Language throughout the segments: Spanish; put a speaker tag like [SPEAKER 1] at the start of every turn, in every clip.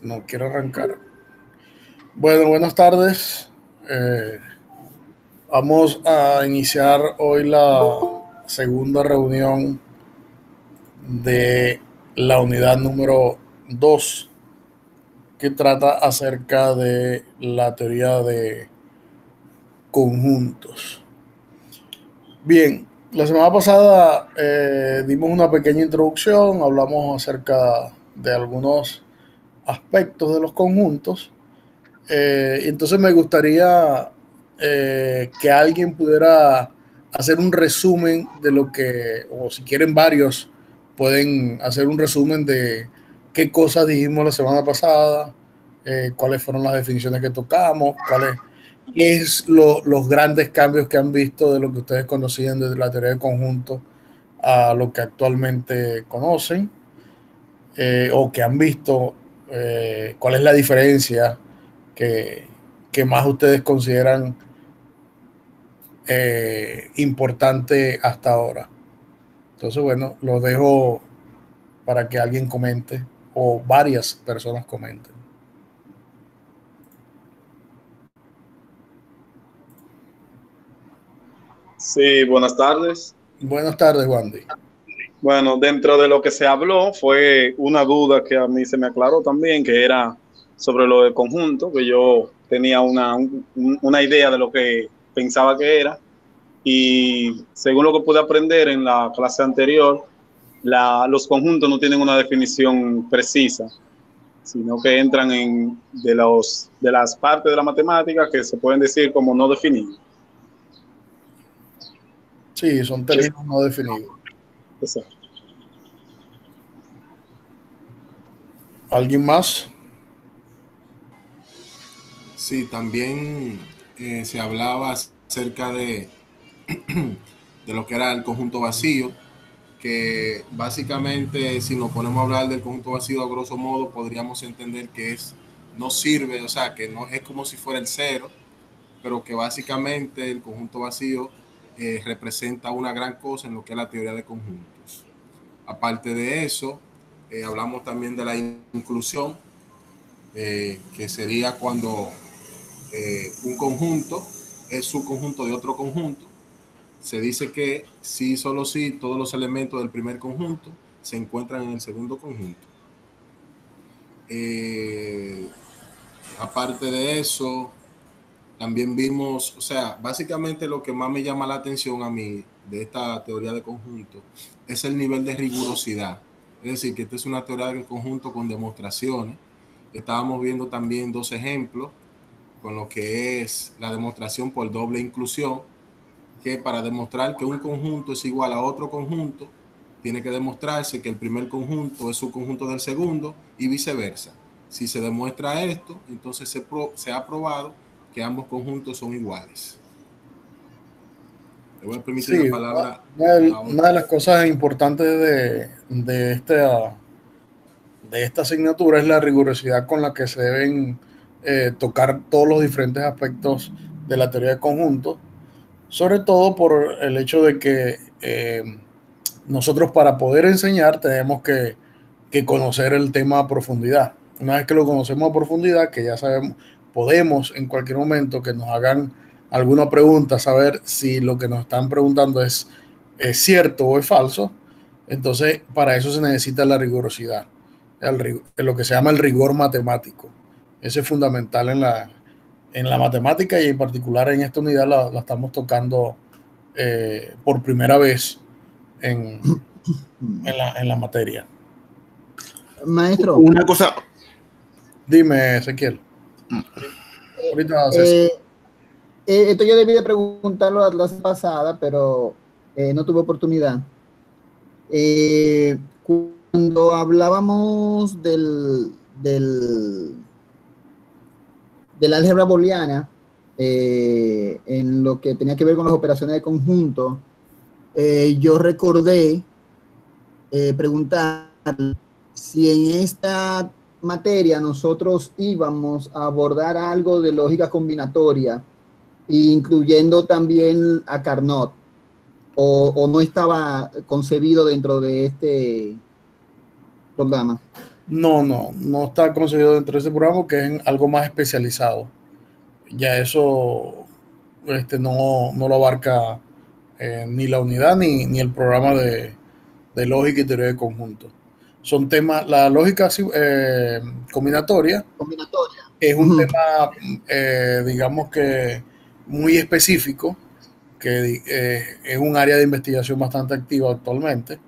[SPEAKER 1] No quiero arrancar. Bueno, buenas tardes. Vamos a iniciar hoy la segunda reunión de la unidad número 2, que trata acerca de la teoría de conjuntos. Bien, la semana pasada dimos una pequeña introducción, hablamos acerca de algunos aspectos de los conjuntos. Entonces me gustaría que alguien pudiera hacer un resumen de lo que, o si quieren varios, pueden hacer un resumen de qué cosas dijimos la semana pasada, cuáles fueron las definiciones que tocamos, qué es los grandes cambios que han visto de lo que ustedes conocían desde la teoría de conjunto a lo que actualmente conocen, o que han visto, cuál es la diferencia que, que más ustedes consideran importante hasta ahora. Entonces, bueno, lo dejo para que alguien comente o varias personas comenten.
[SPEAKER 2] Sí, buenas tardes.
[SPEAKER 1] Buenas tardes, Wandy.
[SPEAKER 2] Bueno, dentro de lo que se habló fue una duda que a mí se me aclaró también, que era sobre lo del conjunto, que yo tenía una idea de lo que pensaba que era, y según lo que pude aprender en la clase anterior, los conjuntos no tienen una definición precisa, sino que entran de las partes de la matemática que se pueden decir como no definidas.
[SPEAKER 1] Sí, son términos no definidos.
[SPEAKER 2] Exacto.
[SPEAKER 1] ¿Alguien más?
[SPEAKER 3] Sí, también se hablaba acerca de lo que era el conjunto vacío, que básicamente si nos ponemos a hablar del conjunto vacío a grosso modo podríamos entender que no sirve, o sea, que no es como si fuera el cero, pero que básicamente el conjunto vacío representa una gran cosa en lo que es la teoría de conjuntos. Aparte de eso, hablamos también de la inclusión, que sería cuando un conjunto es subconjunto de otro conjunto. Se dice que sí, solo sí, todos los elementos del primer conjunto se encuentran en el segundo conjunto. Aparte de eso, también vimos, o sea, básicamente lo que más me llama la atención a mí de esta teoría de conjunto es el nivel de rigurosidad. Es decir, que esta es una teoría de conjunto con demostraciones. Estábamos viendo también dos ejemplos con lo que es la demostración por doble inclusión, que para demostrar que un conjunto es igual a otro conjunto, tiene que demostrarse que el primer conjunto es subconjunto del segundo y viceversa. Si se demuestra esto, entonces se ha probado que ambos conjuntos son iguales. Le voy a permitir
[SPEAKER 1] Sí,
[SPEAKER 3] la palabra a
[SPEAKER 1] una de
[SPEAKER 3] otro.
[SPEAKER 1] las cosas importantes de esta asignatura es la rigurosidad con la que se deben tocar todos los diferentes aspectos de la teoría de conjuntos, sobre todo por el hecho de que nosotros, para poder enseñar, tenemos que conocer el tema a profundidad. Una vez que lo conocemos a profundidad, que ya sabemos, podemos en cualquier momento que nos hagan alguna pregunta, saber si lo que nos están preguntando es cierto o es falso. Entonces, para eso se necesita la rigurosidad, lo que se llama el rigor matemático. Ese es fundamental en la matemática, y en particular en esta unidad la estamos tocando por primera vez en, en la materia.
[SPEAKER 4] Maestro,
[SPEAKER 5] Una cosa.
[SPEAKER 1] Dime, Ezequiel. Ahorita César.
[SPEAKER 4] esto yo debí de preguntarlo la clase pasada, pero no tuve oportunidad. Cuando hablábamos del álgebra booleana, en lo que tenía que ver con las operaciones de conjunto, yo recordé preguntar si en esta materia nosotros íbamos a abordar algo de lógica combinatoria, incluyendo también a Carnot, o no estaba concebido dentro de este programa.
[SPEAKER 1] No está concebido dentro de ese programa, que es algo más especializado. Ya eso no lo abarca ni la unidad ni el programa de lógica y teoría de conjuntos. Son temas, la lógica combinatoria
[SPEAKER 4] Combinatoria.
[SPEAKER 1] es un tema, digamos que muy específico, que es un área de investigación bastante activa actualmente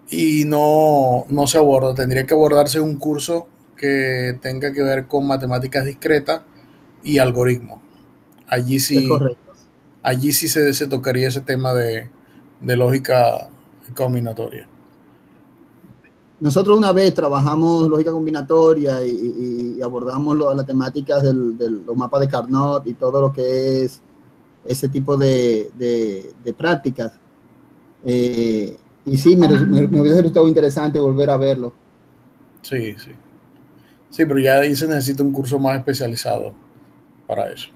[SPEAKER 1] y no se aborda. Tendría que abordarse un curso que tenga que ver con matemáticas discretas y algoritmos. Allí
[SPEAKER 4] Es
[SPEAKER 1] sí,
[SPEAKER 4] correcto.
[SPEAKER 1] allí sí se tocaría ese tema de lógica combinatoria.
[SPEAKER 4] Nosotros una vez trabajamos lógica combinatoria y abordamos las temáticas de los mapas de Carnot y todo lo que es ese tipo de prácticas. Y sí, me hubiese resultado interesante volver a verlo.
[SPEAKER 1] Sí, sí. Sí, pero ya ahí se necesita un curso más especializado para eso.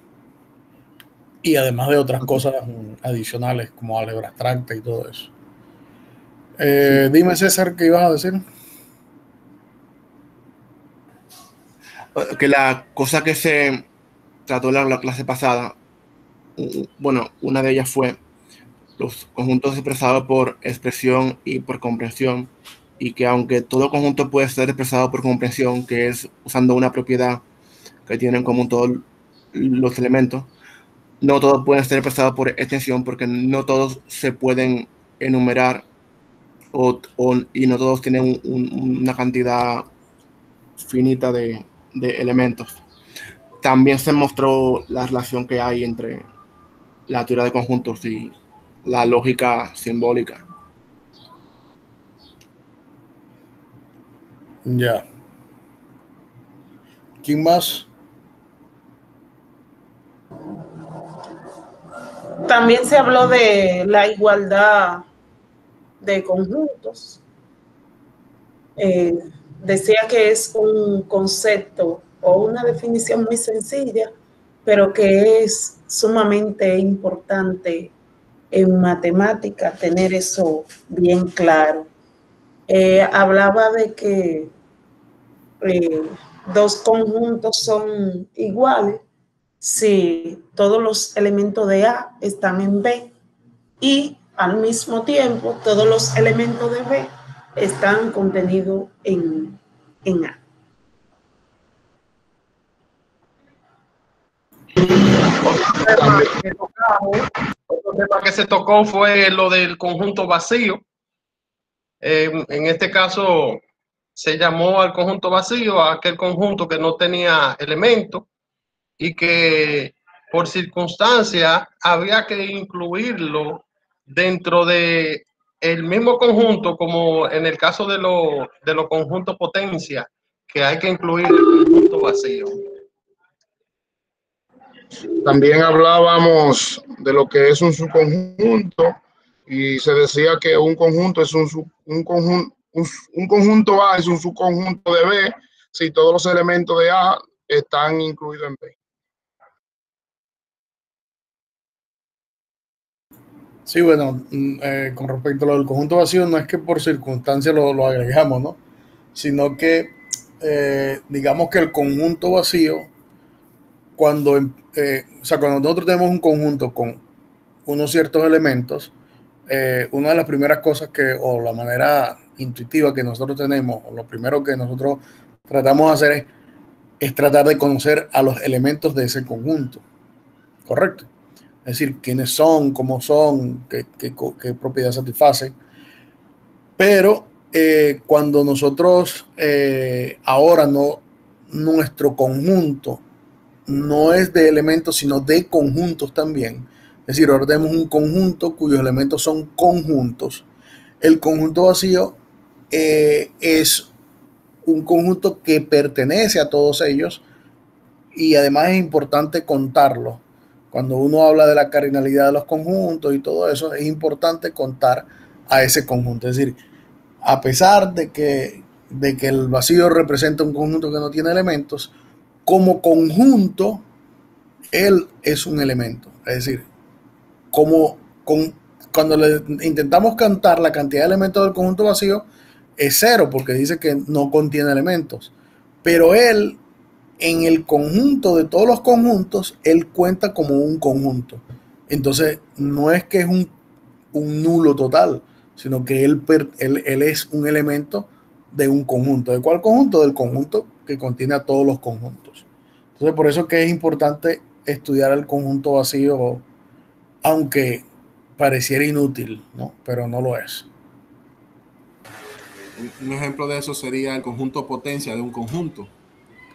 [SPEAKER 1] Y además de otras
[SPEAKER 4] Okay.
[SPEAKER 1] cosas adicionales como álgebra abstracta y todo eso.
[SPEAKER 4] Sí.
[SPEAKER 1] Dime, César, ¿qué ibas a decir?
[SPEAKER 5] Que la cosa que se trató en la clase pasada, bueno, una de ellas fue los conjuntos expresados por expresión y por comprensión, y que aunque todo conjunto puede ser expresado por comprensión, que es usando una propiedad que tienen en común todos los elementos, no todos pueden ser expresados por extensión, porque no todos se pueden enumerar y no todos tienen una cantidad finita de elementos. También se mostró la relación que hay entre la teoría de conjuntos y la lógica simbólica.
[SPEAKER 1] Ya. ¿Quién más?
[SPEAKER 6] También se habló de la igualdad de conjuntos. Decía que es un concepto o una definición muy sencilla, pero que es sumamente importante en matemática tener eso bien claro. Hablaba de que dos conjuntos son iguales si todos los elementos de A están en B y al mismo tiempo todos los elementos de B están contenidos en A.
[SPEAKER 7] Otro tema que se tocó fue lo del conjunto vacío. En este caso se llamó al conjunto vacío a aquel conjunto que no tenía elementos y que por circunstancia había que incluirlo dentro de el mismo conjunto, como en el caso de los conjuntos potencia, que hay que incluir el conjunto vacío.
[SPEAKER 3] También hablábamos de lo que es un subconjunto y se decía que un conjunto es un conjunto A es un subconjunto de B si todos los elementos de A están incluidos en B.
[SPEAKER 1] Sí, bueno, con respecto a lo del conjunto vacío, no es que por circunstancia lo agregamos, ¿no? Sino que digamos que el conjunto vacío, cuando nosotros tenemos un conjunto con unos ciertos elementos, una de las primeras cosas o la manera intuitiva que nosotros tenemos, o lo primero que nosotros tratamos de hacer es tratar de conocer a los elementos de ese conjunto, ¿correcto? Es decir, quiénes son, cómo son, qué propiedad satisfacen. Pero cuando nosotros ahora nuestro conjunto no es de elementos, sino de conjuntos también. Es decir, ahora tenemos un conjunto cuyos elementos son conjuntos. El conjunto vacío es un conjunto que pertenece a todos ellos y además es importante contarlo. Cuando uno habla de la cardinalidad de los conjuntos y todo eso, es importante contar a ese conjunto. Es decir, a pesar de que el vacío representa un conjunto que no tiene elementos, como conjunto, él es un elemento. Es decir, cuando le intentamos cantar la cantidad de elementos del conjunto vacío, es cero porque dice que no contiene elementos. Pero él, en el conjunto de todos los conjuntos, él cuenta como un conjunto. Entonces, no es que es un nulo total, sino que él es un elemento de un conjunto. ¿De cuál conjunto? Del conjunto que contiene a todos los conjuntos. Entonces, por eso es que es importante estudiar el conjunto vacío, aunque pareciera inútil, ¿no? Pero no lo es.
[SPEAKER 3] Un ejemplo de eso sería el conjunto potencia de un conjunto.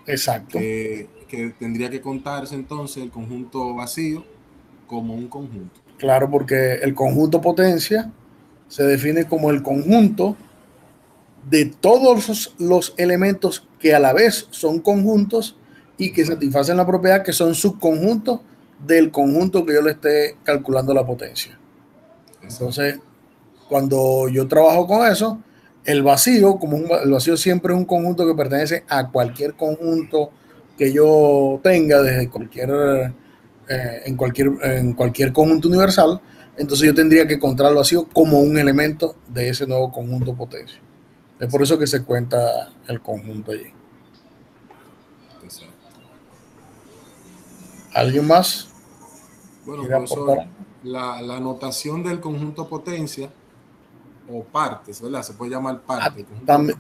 [SPEAKER 1] Exacto.
[SPEAKER 3] Que tendría que contarse entonces el conjunto vacío como un conjunto.
[SPEAKER 1] Claro, porque el conjunto potencia se define como el conjunto de todos los elementos que a la vez son conjuntos y que satisfacen la propiedad que son subconjuntos del conjunto que yo le esté calculando la potencia. Entonces, cuando yo trabajo con eso, el vacío, el vacío siempre es un conjunto que pertenece a cualquier conjunto que yo tenga desde en cualquier conjunto universal. Entonces yo tendría que contar el vacío como un elemento de ese nuevo conjunto potencia. Es por eso que se cuenta el conjunto allí. ¿Alguien más?
[SPEAKER 3] Bueno, profesor, la notación del conjunto potencia o partes, ¿verdad? Se puede llamar parte.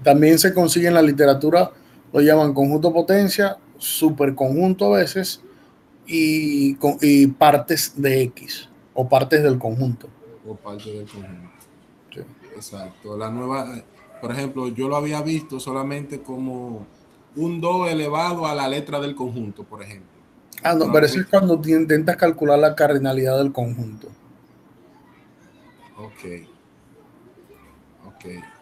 [SPEAKER 1] También se consigue en la literatura, lo llaman conjunto potencia, superconjunto a veces y partes de X o partes del conjunto.
[SPEAKER 3] O partes del conjunto. Sí. Exacto. La nueva, por ejemplo, yo lo había visto solamente como un 2 elevado a la letra del conjunto, por ejemplo.
[SPEAKER 1] No, pero eso es cuando intentas calcular la cardinalidad del conjunto.
[SPEAKER 3] Ok.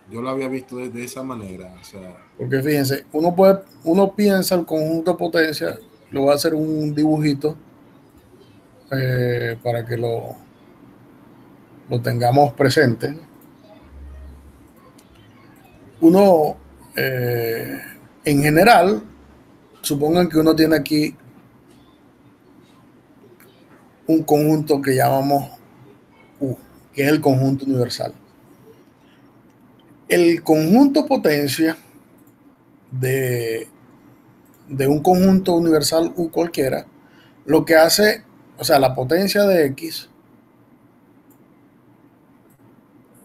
[SPEAKER 3] Yo lo había visto de esa manera. O sea,
[SPEAKER 1] porque fíjense, uno piensa el conjunto potencia, lo voy a hacer un dibujito para que lo tengamos presente. Uno, en general, supongan que uno tiene aquí un conjunto que llamamos U, que es el conjunto universal. El conjunto potencia de un conjunto universal U cualquiera, lo que hace, o sea, la potencia de X,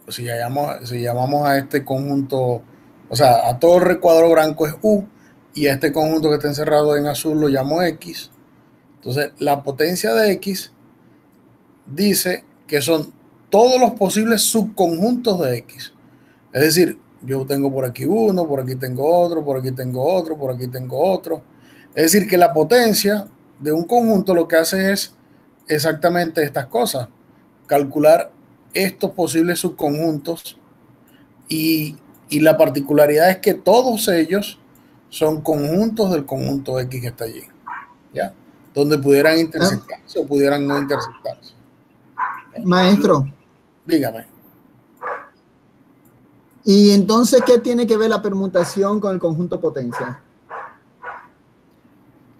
[SPEAKER 1] si llamamos a este conjunto, o sea, a todo el recuadro blanco es U, y a este conjunto que está encerrado en azul lo llamo X. Entonces, la potencia de X dice que son todos los posibles subconjuntos de X. Es decir, yo tengo por aquí uno, por aquí tengo otro, por aquí tengo otro, por aquí tengo otro. Es decir, que la potencia de un conjunto lo que hace es exactamente estas cosas. Calcular estos posibles subconjuntos y la particularidad es que todos ellos son conjuntos del conjunto X que está allí, ¿ya? Donde pudieran intersectarse o pudieran no intersectarse.
[SPEAKER 4] Maestro.
[SPEAKER 1] Dígame.
[SPEAKER 4] ¿Y entonces qué tiene que ver la permutación con el conjunto potencia?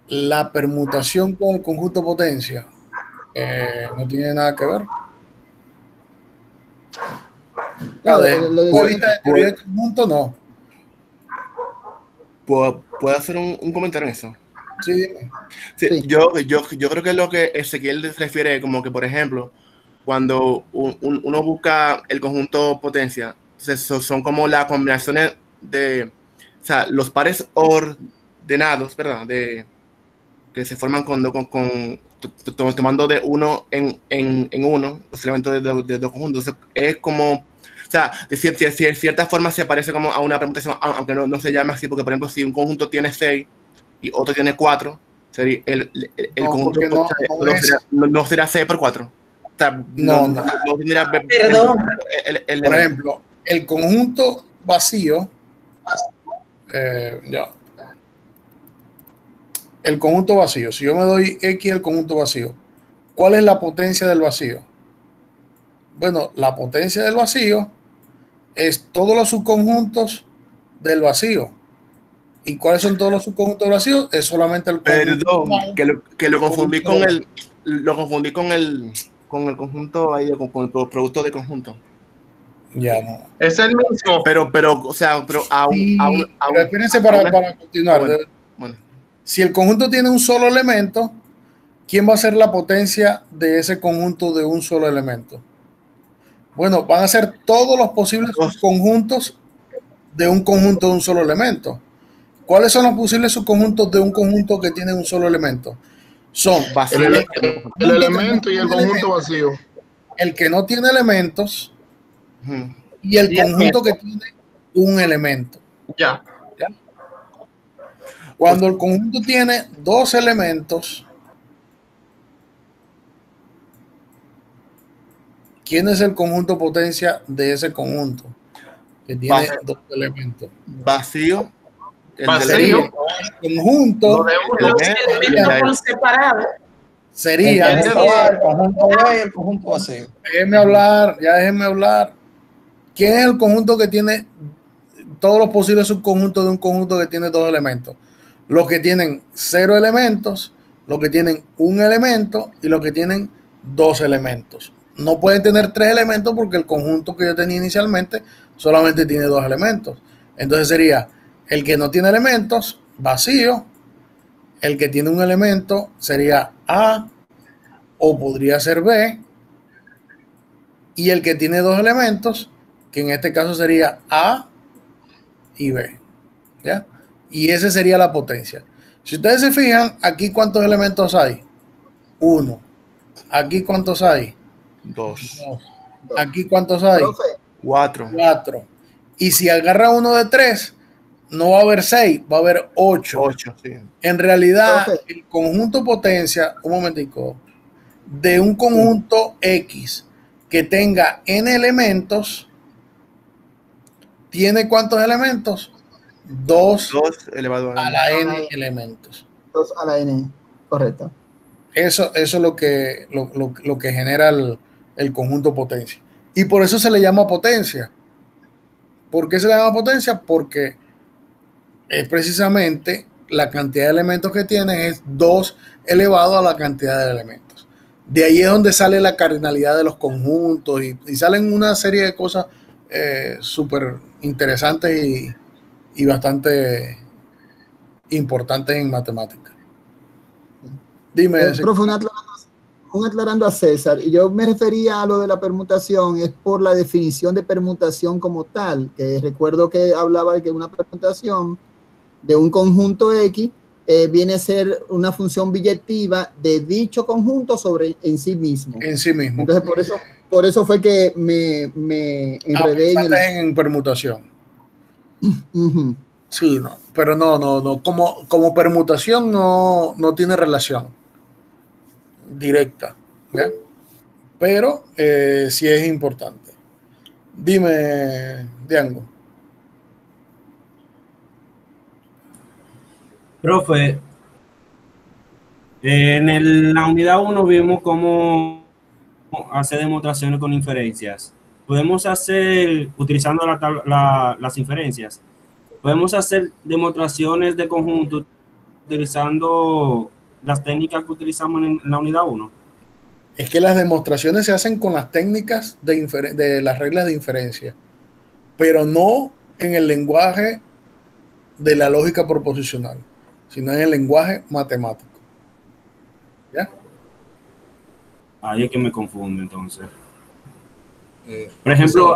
[SPEAKER 1] La permutación con el conjunto potencia no tiene nada que ver. Ahorita de teoría de conjunto no.
[SPEAKER 5] ¿Puedo hacer un comentario en eso?
[SPEAKER 1] Sí, dime.
[SPEAKER 5] Sí. Yo creo que es lo que Ezequiel se refiere, como que, por ejemplo, cuando uno busca el conjunto potencia, son como las combinaciones de, o sea, los pares ordenados, ¿verdad? Que se forman tomando de uno en uno, los elementos de dos conjuntos. Entonces, es como, o sea, de cierta forma se parece como a una permutación, aunque no se llame así, porque, por ejemplo, si un conjunto tiene 6 y otro tiene 4, sería el conjunto no será 6 por 4. O sea,
[SPEAKER 1] no
[SPEAKER 6] tendría,
[SPEAKER 1] perdón. Por ejemplo, el conjunto vacío, el conjunto vacío, si yo me doy X al conjunto vacío, ¿cuál es la potencia del vacío? Bueno, la potencia del vacío es todos los subconjuntos del vacío. ¿Y cuáles son todos los subconjuntos del vacío? Es solamente el conjunto.
[SPEAKER 5] Perdón, que lo confundí con el conjunto ahí, con el producto de conjunto.
[SPEAKER 1] Ya no.
[SPEAKER 7] Es el mismo.
[SPEAKER 5] Pero, o sea, pero
[SPEAKER 1] Pero espérense para continuar.
[SPEAKER 5] Bueno.
[SPEAKER 1] Si el conjunto tiene un solo elemento, ¿quién va a ser la potencia de ese conjunto de un solo elemento? Bueno, van a ser todos los posibles subconjuntos de un conjunto de un solo elemento. ¿Cuáles son los posibles subconjuntos de un conjunto que tiene un solo elemento? Son
[SPEAKER 8] el elemento y el conjunto vacío.
[SPEAKER 1] El que no tiene elementos y el conjunto que tiene un elemento.
[SPEAKER 7] Ya.
[SPEAKER 1] Cuando el conjunto tiene dos elementos, ¿quién es el conjunto potencia de ese conjunto? Que tiene dos elementos.
[SPEAKER 5] Vacío.
[SPEAKER 7] Vacío.
[SPEAKER 1] El conjunto.
[SPEAKER 6] Los elementos por separado.
[SPEAKER 1] Sería.
[SPEAKER 9] El conjunto B y el conjunto vacío.
[SPEAKER 1] Déjenme hablar. ¿Quién es el conjunto que tiene todos los posibles subconjuntos de un conjunto que tiene dos elementos? Los que tienen 0 elementos, los que tienen un elemento y los que tienen 2 elementos. No pueden tener 3 elementos porque el conjunto que yo tenía inicialmente solamente tiene 2 elementos. Entonces sería el que no tiene elementos, vacío. El que tiene un elemento sería A o podría ser B. Y el que tiene 2 elementos, que en este caso sería A y B. ¿Ya? Y esa sería la potencia. Si ustedes se fijan, aquí ¿cuántos elementos hay? 1. Aquí ¿cuántos hay?
[SPEAKER 5] 2.
[SPEAKER 1] Aquí ¿cuántos hay?
[SPEAKER 5] 4.
[SPEAKER 1] Y si agarra uno de 3, no va a haber 6, va a haber 8.
[SPEAKER 5] Sí.
[SPEAKER 1] En realidad, el conjunto potencia, un momentico, de un conjunto X que tenga n elementos, ¿tiene cuántos elementos? 2
[SPEAKER 5] elevado
[SPEAKER 1] a la n elementos.
[SPEAKER 4] 2 a la n, correcto.
[SPEAKER 1] Eso es lo que genera el conjunto potencia. Y por eso se le llama potencia. ¿Por qué se le llama potencia? Porque es precisamente la cantidad de elementos que tiene es 2 elevado a la cantidad de elementos. De ahí es donde sale la cardinalidad de los conjuntos y salen una serie de cosas súper interesantes y bastante importantes en matemáticas. Dime.
[SPEAKER 4] Profe, un aclarando a César, y yo me refería a lo de la permutación, es por la definición de permutación como tal, que recuerdo que hablaba de que una permutación de un conjunto X viene a ser una función biyectiva de dicho conjunto en sí mismo.
[SPEAKER 1] En sí mismo.
[SPEAKER 4] Entonces, por eso fue que me enredé
[SPEAKER 1] en permutación. Sí, no, pero no. Como permutación no tiene relación directa, ¿ya? Pero sí es importante. Dime, Diango.
[SPEAKER 10] Profe, en la unidad 1 vimos cómo hacer demostraciones con inferencias. Podemos hacer, utilizando las inferencias, podemos hacer demostraciones de conjunto utilizando las técnicas que utilizamos en la unidad 1.
[SPEAKER 1] Es que las demostraciones se hacen con las técnicas de las reglas de inferencia, pero no en el lenguaje de la lógica proposicional, sino en el lenguaje matemático. ¿Ya?
[SPEAKER 10] Ahí es que me confundo entonces. Por ejemplo,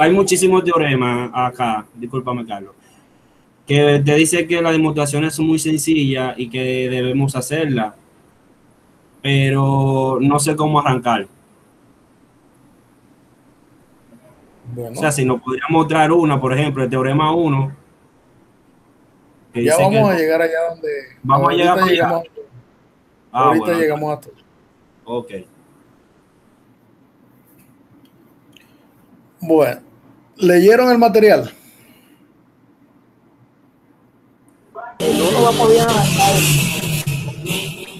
[SPEAKER 10] hay muchísimos teoremas acá, discúlpame Carlos, que te dice que las demostraciones son muy sencillas y que debemos hacerlas, pero no sé cómo arrancar.
[SPEAKER 1] Bueno.
[SPEAKER 10] O sea, si nos podrían mostrar una, por ejemplo, el teorema 1.
[SPEAKER 1] Ya vamos a llegar allá donde...
[SPEAKER 10] Vamos a llegar para allá.
[SPEAKER 1] Ahorita bueno, llegamos a todo.
[SPEAKER 10] Ok.
[SPEAKER 1] Bueno, ¿leyeron el material?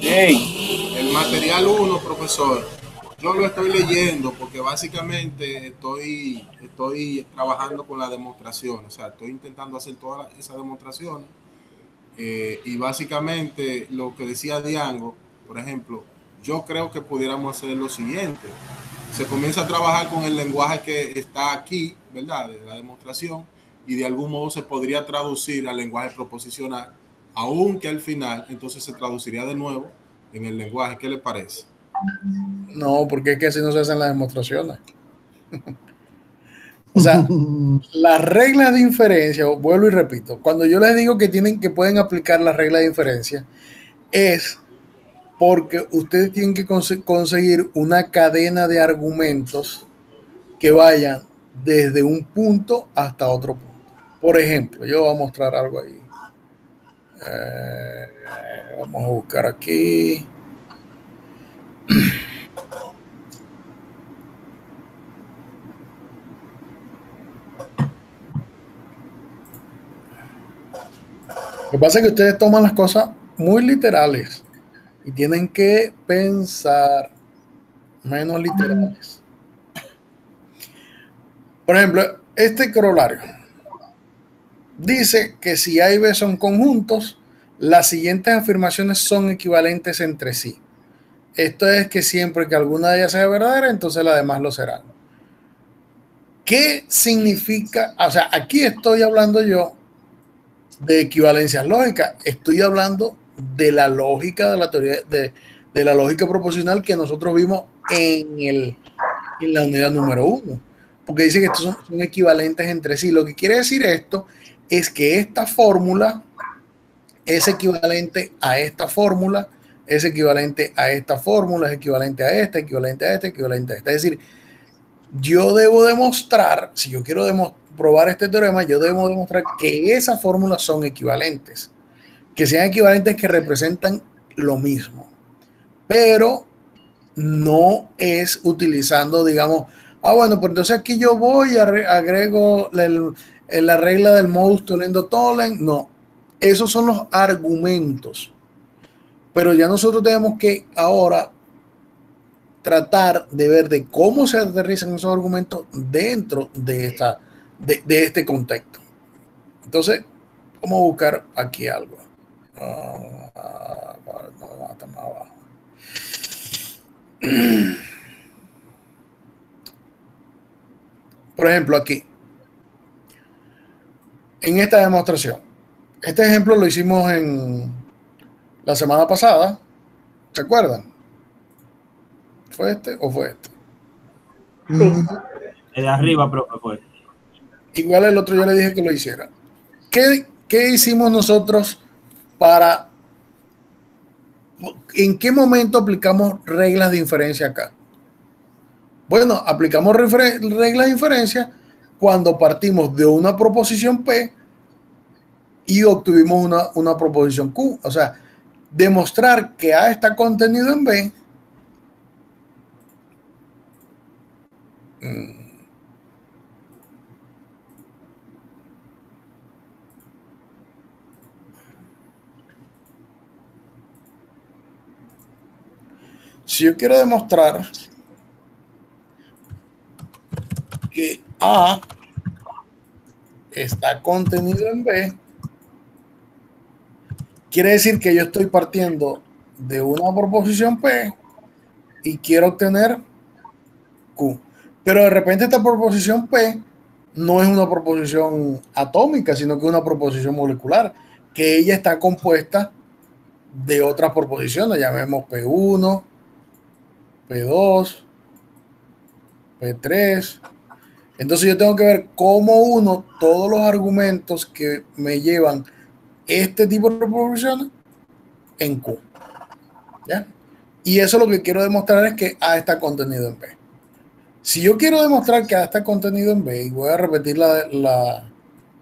[SPEAKER 3] El material 1, profesor, yo lo estoy leyendo porque básicamente estoy trabajando con la demostración, o sea, estoy intentando hacer toda esa demostración y básicamente lo que decía Diango, por ejemplo, yo creo que pudiéramos hacer lo siguiente. se comienza a trabajar con el lenguaje que está aquí, ¿verdad? De la demostración, y de algún modo se podría traducir al lenguaje proposicional, aunque al final entonces se traduciría de nuevo en el lenguaje. ¿Qué le parece?
[SPEAKER 1] No, porque es que así no se hacen las demostraciones. O sea, las reglas de inferencia, vuelvo y repito, cuando yo les digo que pueden aplicar las reglas de inferencia, es porque ustedes tienen que conseguir una cadena de argumentos que vayan desde un punto hasta otro punto. Por ejemplo, yo voy a mostrar algo ahí. Vamos a buscar aquí. Lo que pasa es que ustedes toman las cosas muy literales y tienen que pensar menos literales. Por ejemplo, este corolario dice que si A y B son conjuntos, las siguientes afirmaciones son equivalentes entre sí. Esto es que siempre que alguna de ellas sea verdadera, entonces las demás lo serán. ¿Qué significa? O sea, aquí estoy hablando yo de equivalencias lógicas. Estoy hablando de la lógica de la teoría de la lógica proposicional que nosotros vimos en la unidad número 1, porque dice que estos son equivalentes entre sí. Lo que quiere decir esto es que esta fórmula es equivalente a esta fórmula, es equivalente a esta fórmula, es equivalente a esta, equivalente a esta, equivalente a esta. Es decir, yo debo demostrar, si yo quiero probar este teorema, yo debo demostrar que esas fórmulas son equivalentes, que sean equivalentes, que representan lo mismo, pero no es utilizando, digamos, bueno, pues entonces aquí yo voy y agrego la regla del modus tollendo-tollen. No, esos son los argumentos, pero ya nosotros tenemos que ahora tratar de ver de cómo se aterrizan esos argumentos dentro de este contexto. Entonces, vamos a buscar aquí algo. Está más abajo. Por ejemplo, aquí, en esta demostración, este ejemplo lo hicimos en la semana pasada, ¿se acuerdan? ¿Fue este o fue este?
[SPEAKER 10] Sí. El de arriba, profe, fue.
[SPEAKER 1] Igual el otro yo le dije que lo hiciera. ¿Qué hicimos nosotros para... ¿En qué momento aplicamos reglas de inferencia acá? Bueno, aplicamos reglas de inferencia cuando partimos de una proposición P y obtuvimos una proposición Q. O sea, demostrar que A está contenido en B. Si yo quiero demostrar que A está contenido en B, quiere decir que yo estoy partiendo de una proposición P y quiero obtener Q. Pero de repente esta proposición P no es una proposición atómica, sino que es una proposición molecular, que ella está compuesta de otras proposiciones, llamemos P1, P2, P3. Entonces yo tengo que ver cómo uno todos los argumentos que me llevan este tipo de proposiciones en Q. ¿Ya? Y eso lo que quiero demostrar es que A está contenido en B. Si yo quiero demostrar que A está contenido en B, y voy a repetir la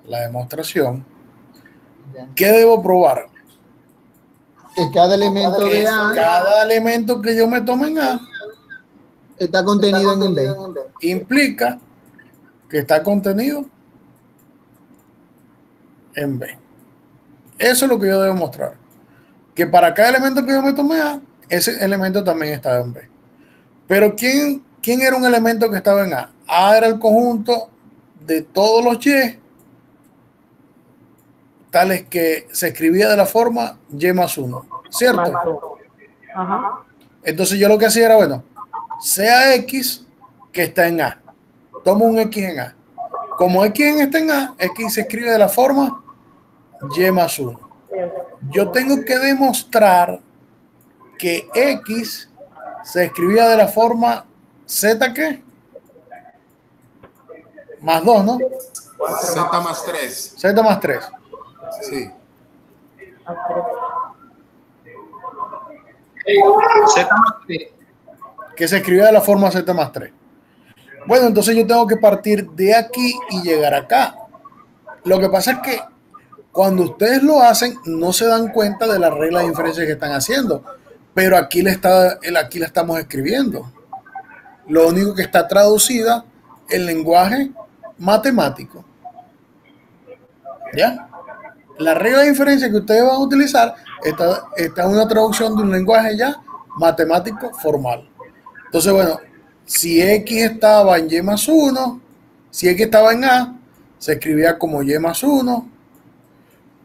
[SPEAKER 1] demostración, ¿qué debo probar?
[SPEAKER 4] Que cada elemento de A,
[SPEAKER 1] cada elemento que yo me tome en A
[SPEAKER 4] está contenido en B.
[SPEAKER 1] Implica que está contenido en B. Eso es lo que yo debo mostrar. Que para cada elemento que yo me tome A, ese elemento también estaba en B. Pero ¿quién era un elemento que estaba en A? A era el conjunto de todos los Y, tales que se escribía de la forma Y más 1, ¿cierto?
[SPEAKER 6] Ajá.
[SPEAKER 1] Entonces yo lo que hacía era, bueno, sea X que está en A. Tomo un X en A. Como X está en A, X se escribe de la forma Y más 1. Yo tengo que demostrar que X se escribía de la forma Z, ¿qué? Más 2, ¿no?
[SPEAKER 3] Z más 3.
[SPEAKER 1] Z más 3.
[SPEAKER 3] Sí.
[SPEAKER 7] Z más 3.
[SPEAKER 1] Que se escribía de la forma Z más 3. Bueno, entonces yo tengo que partir de aquí y llegar acá. Lo que pasa es que cuando ustedes lo hacen, no se dan cuenta de la regla de inferencia que están haciendo. Pero aquí la estamos escribiendo. Lo único que está traducida en lenguaje matemático. ¿Ya? La regla de inferencia que ustedes van a utilizar está en una traducción de un lenguaje ya matemático formal. Entonces, bueno, si X estaba en Y más 1, si X estaba en A, se escribía como Y más 1,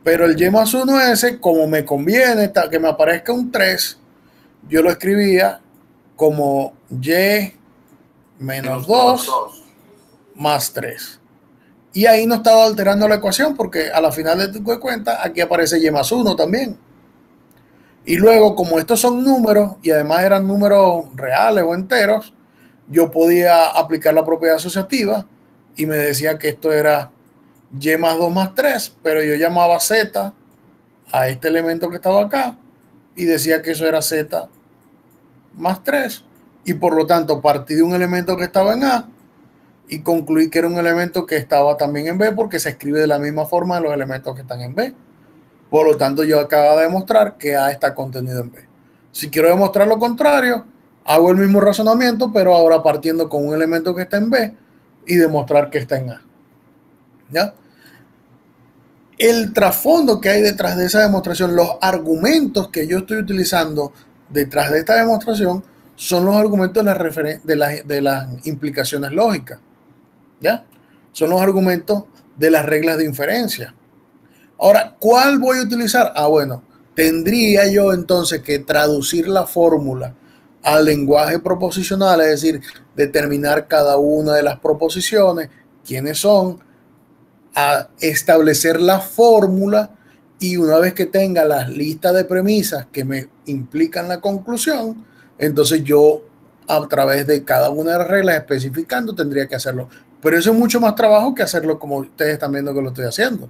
[SPEAKER 1] pero el Y más 1 ese, como me conviene que me aparezca un 3, yo lo escribía como Y menos 2 más 3. Y ahí no estaba alterando la ecuación porque a la final de cuentas aquí aparece Y más 1 también. Y luego, como estos son números y además eran números reales o enteros, yo podía aplicar la propiedad asociativa y me decía que esto era Y más 2 más 3, pero yo llamaba Z a este elemento que estaba acá y decía que eso era Z más 3. Y por lo tanto partí de un elemento que estaba en A y concluí que era un elemento que estaba también en B porque se escribe de la misma forma de los elementos que están en B. Por lo tanto, yo acabo de demostrar que A está contenido en B. Si quiero demostrar lo contrario, hago el mismo razonamiento, pero ahora partiendo con un elemento que está en B y demostrar que está en A. ¿Ya? El trasfondo que hay detrás de esa demostración, los argumentos que yo estoy utilizando detrás de esta demostración, son los argumentos de las implicaciones lógicas. ¿Ya? Son los argumentos de las reglas de inferencia. Ahora, ¿cuál voy a utilizar? Bueno, tendría yo entonces que traducir la fórmula al lenguaje proposicional, es decir, determinar cada una de las proposiciones, quiénes son, a establecer la fórmula y una vez que tenga las listas de premisas que me implican la conclusión, entonces yo a través de cada una de las reglas especificando tendría que hacerlo. Pero eso es mucho más trabajo que hacerlo como ustedes están viendo que lo estoy haciendo.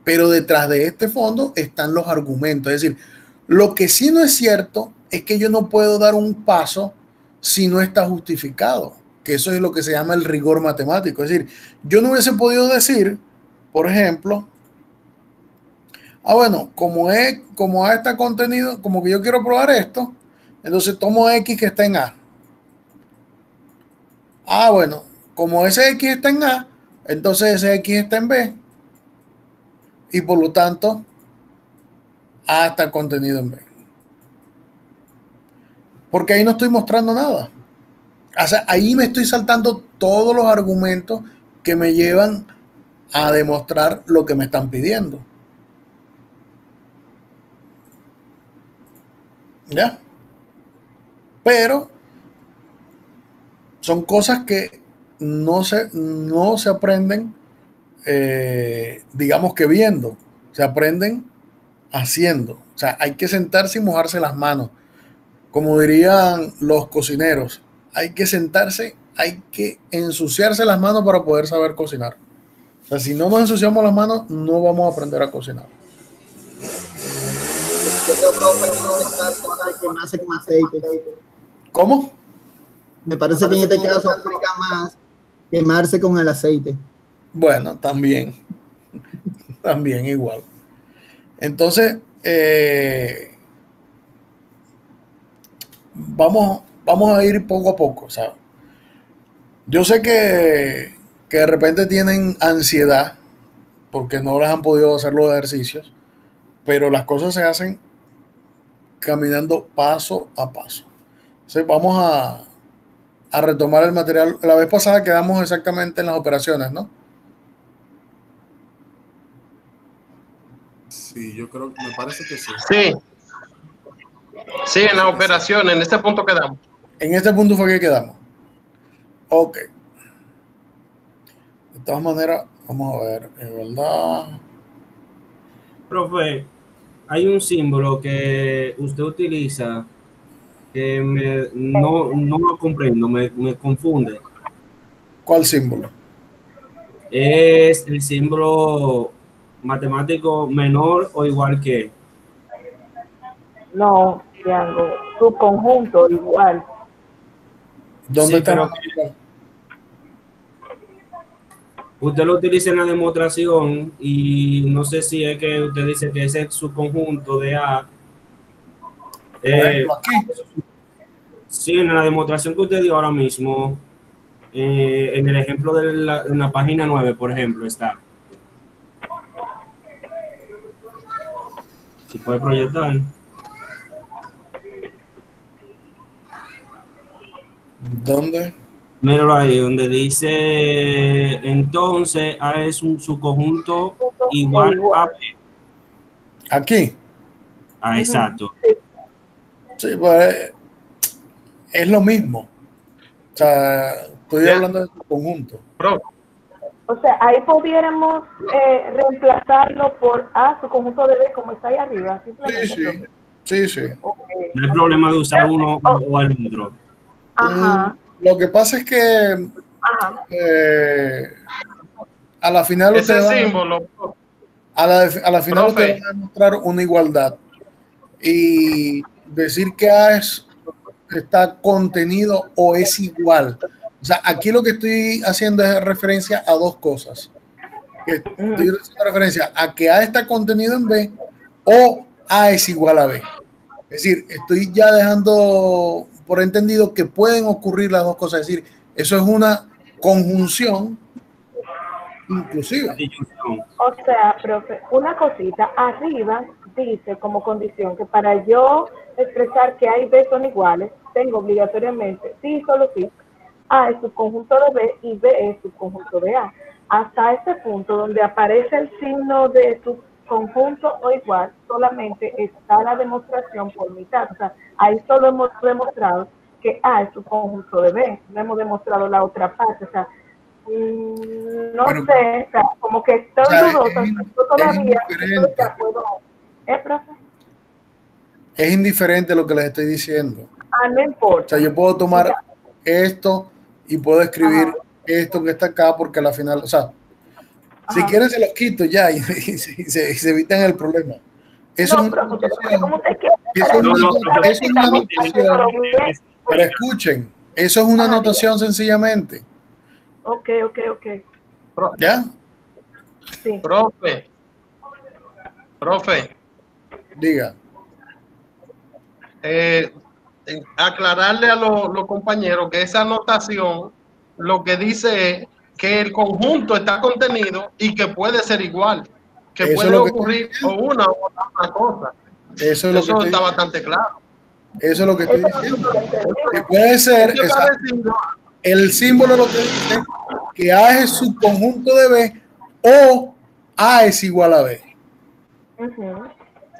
[SPEAKER 1] Pero detrás de este fondo están los argumentos. Es decir, lo que sí no es cierto es que yo no puedo dar un paso si no está justificado, que eso es lo que se llama el rigor matemático. Es decir, yo no hubiese podido decir, por ejemplo, bueno, como A está contenido, como que yo quiero probar esto, entonces tomo X que está en A. Bueno, como ese X está en A, entonces ese X está en B. Y por lo tanto, A está contenido en B. Porque ahí no estoy mostrando nada. O sea, ahí me estoy saltando todos los argumentos que me llevan a demostrar lo que me están pidiendo. ¿Ya? Pero son cosas que no se aprenden, digamos que viendo, se aprenden haciendo. O sea, hay que sentarse y mojarse las manos. Como dirían los cocineros, hay que sentarse, hay que ensuciarse las manos para poder saber cocinar. O sea, si no nos ensuciamos las manos, no vamos a aprender a cocinar.
[SPEAKER 4] Quemarse con aceite.
[SPEAKER 1] ¿Cómo?
[SPEAKER 4] Me parece que en este caso aplica más quemarse con el aceite.
[SPEAKER 1] Bueno, también. También igual. Entonces, vamos a ir poco a poco, ¿sabes? Yo sé que de repente tienen ansiedad porque no les han podido hacer los ejercicios, pero las cosas se hacen caminando paso a paso. Entonces, vamos a retomar el material. La vez pasada quedamos exactamente en las operaciones, ¿no?
[SPEAKER 3] Sí, yo creo, me parece que sí.
[SPEAKER 7] Sí, en la operación, en este punto quedamos.
[SPEAKER 1] En este punto fue que quedamos. Ok. De todas maneras, vamos a ver, es verdad.
[SPEAKER 10] Profe, hay un símbolo que usted utiliza que no lo comprendo, me confunde.
[SPEAKER 1] ¿Cuál símbolo?
[SPEAKER 10] Es el símbolo matemático menor o igual que.
[SPEAKER 11] No, Tiago, su conjunto igual.
[SPEAKER 1] ¿Dónde
[SPEAKER 10] Sí,
[SPEAKER 1] está?
[SPEAKER 10] pero usted lo utiliza en la demostración y no sé si es que usted dice que ese es su conjunto de A.
[SPEAKER 1] Por ejemplo, aquí.
[SPEAKER 10] Sí, en la demostración que usted dio ahora mismo, en el ejemplo de en la página 9, por ejemplo, está. Si puede proyectar.
[SPEAKER 1] ¿Dónde?
[SPEAKER 10] Míralo ahí, donde dice entonces A es un subconjunto igual a B.
[SPEAKER 1] Aquí.
[SPEAKER 10] Ah, exacto.
[SPEAKER 1] Sí, pues es lo mismo. O sea, estoy hablando de su conjunto.
[SPEAKER 11] O sea, ahí pudiéramos reemplazarlo por A, su conjunto de B, como está ahí arriba. Simplemente.
[SPEAKER 1] Sí.
[SPEAKER 11] Okay.
[SPEAKER 10] No hay problema de usar uno o el otro.
[SPEAKER 11] Ajá.
[SPEAKER 1] Lo que pasa es que a la final
[SPEAKER 7] ese
[SPEAKER 1] usted
[SPEAKER 7] símbolo.
[SPEAKER 1] a la final
[SPEAKER 7] Profe.
[SPEAKER 1] usted va a demostrar una igualdad y decir que A está contenido o es igual. O sea, aquí lo que estoy haciendo es referencia a dos cosas. Estoy haciendo referencia a que A está contenido en B o A es igual a B. Es decir, estoy ya dejando por entendido que pueden ocurrir las dos cosas. Es decir, eso es una conjunción inclusiva.
[SPEAKER 11] O sea, profe, una cosita, arriba dice como condición que para yo expresar que A y B son iguales, tengo obligatoriamente, sí, solo sí, A es subconjunto de B y B es subconjunto de A. Hasta ese punto donde aparece el signo de subconjunto o igual, solamente está la demostración por mitad. O sea, ahí solo hemos demostrado que A es subconjunto de B, no hemos demostrado la otra parte. O sea, no sé, o sea, como que estoy dudosa, yo todavía profe.
[SPEAKER 1] Es indiferente lo que les estoy diciendo.
[SPEAKER 11] No importa.
[SPEAKER 1] O sea, yo puedo tomar esto y puedo escribir esto que está acá porque al final, o sea, si quieren se los quito ya y se evitan el problema. Eso es una notación. Eso es una notación. Pero escuchen, eso es una notación sencillamente.
[SPEAKER 11] Ok.
[SPEAKER 1] ¿Ya?
[SPEAKER 11] Sí.
[SPEAKER 7] Profe.
[SPEAKER 1] Diga.
[SPEAKER 7] Aclararle a los compañeros que esa anotación lo que dice es que el conjunto está contenido y que puede ser igual, que
[SPEAKER 1] eso
[SPEAKER 7] puede ocurrir o una u otra cosa.
[SPEAKER 1] Eso
[SPEAKER 7] está bastante claro.
[SPEAKER 1] Eso es lo que estoy diciendo. Que puede ser el símbolo lo que dice que A es subconjunto de B o A es igual a B.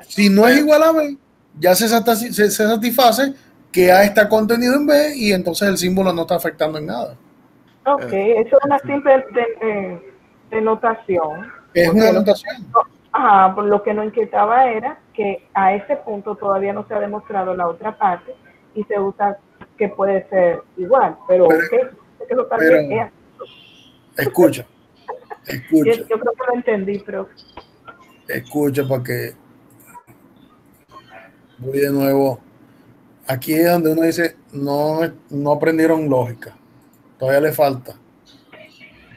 [SPEAKER 1] Si no es igual a B, ya se satisface que A está contenido en B y entonces el símbolo no está afectando en nada.
[SPEAKER 11] Ok, eso es una simple denotación.
[SPEAKER 1] Es una notación.
[SPEAKER 11] Por lo que nos inquietaba era que a ese punto todavía no se ha demostrado la otra parte y se usa que puede ser igual, pero
[SPEAKER 1] escucha.
[SPEAKER 11] Yo creo que lo entendí, pero
[SPEAKER 1] escucha para que voy de nuevo. Aquí es donde uno dice no aprendieron lógica, todavía le falta.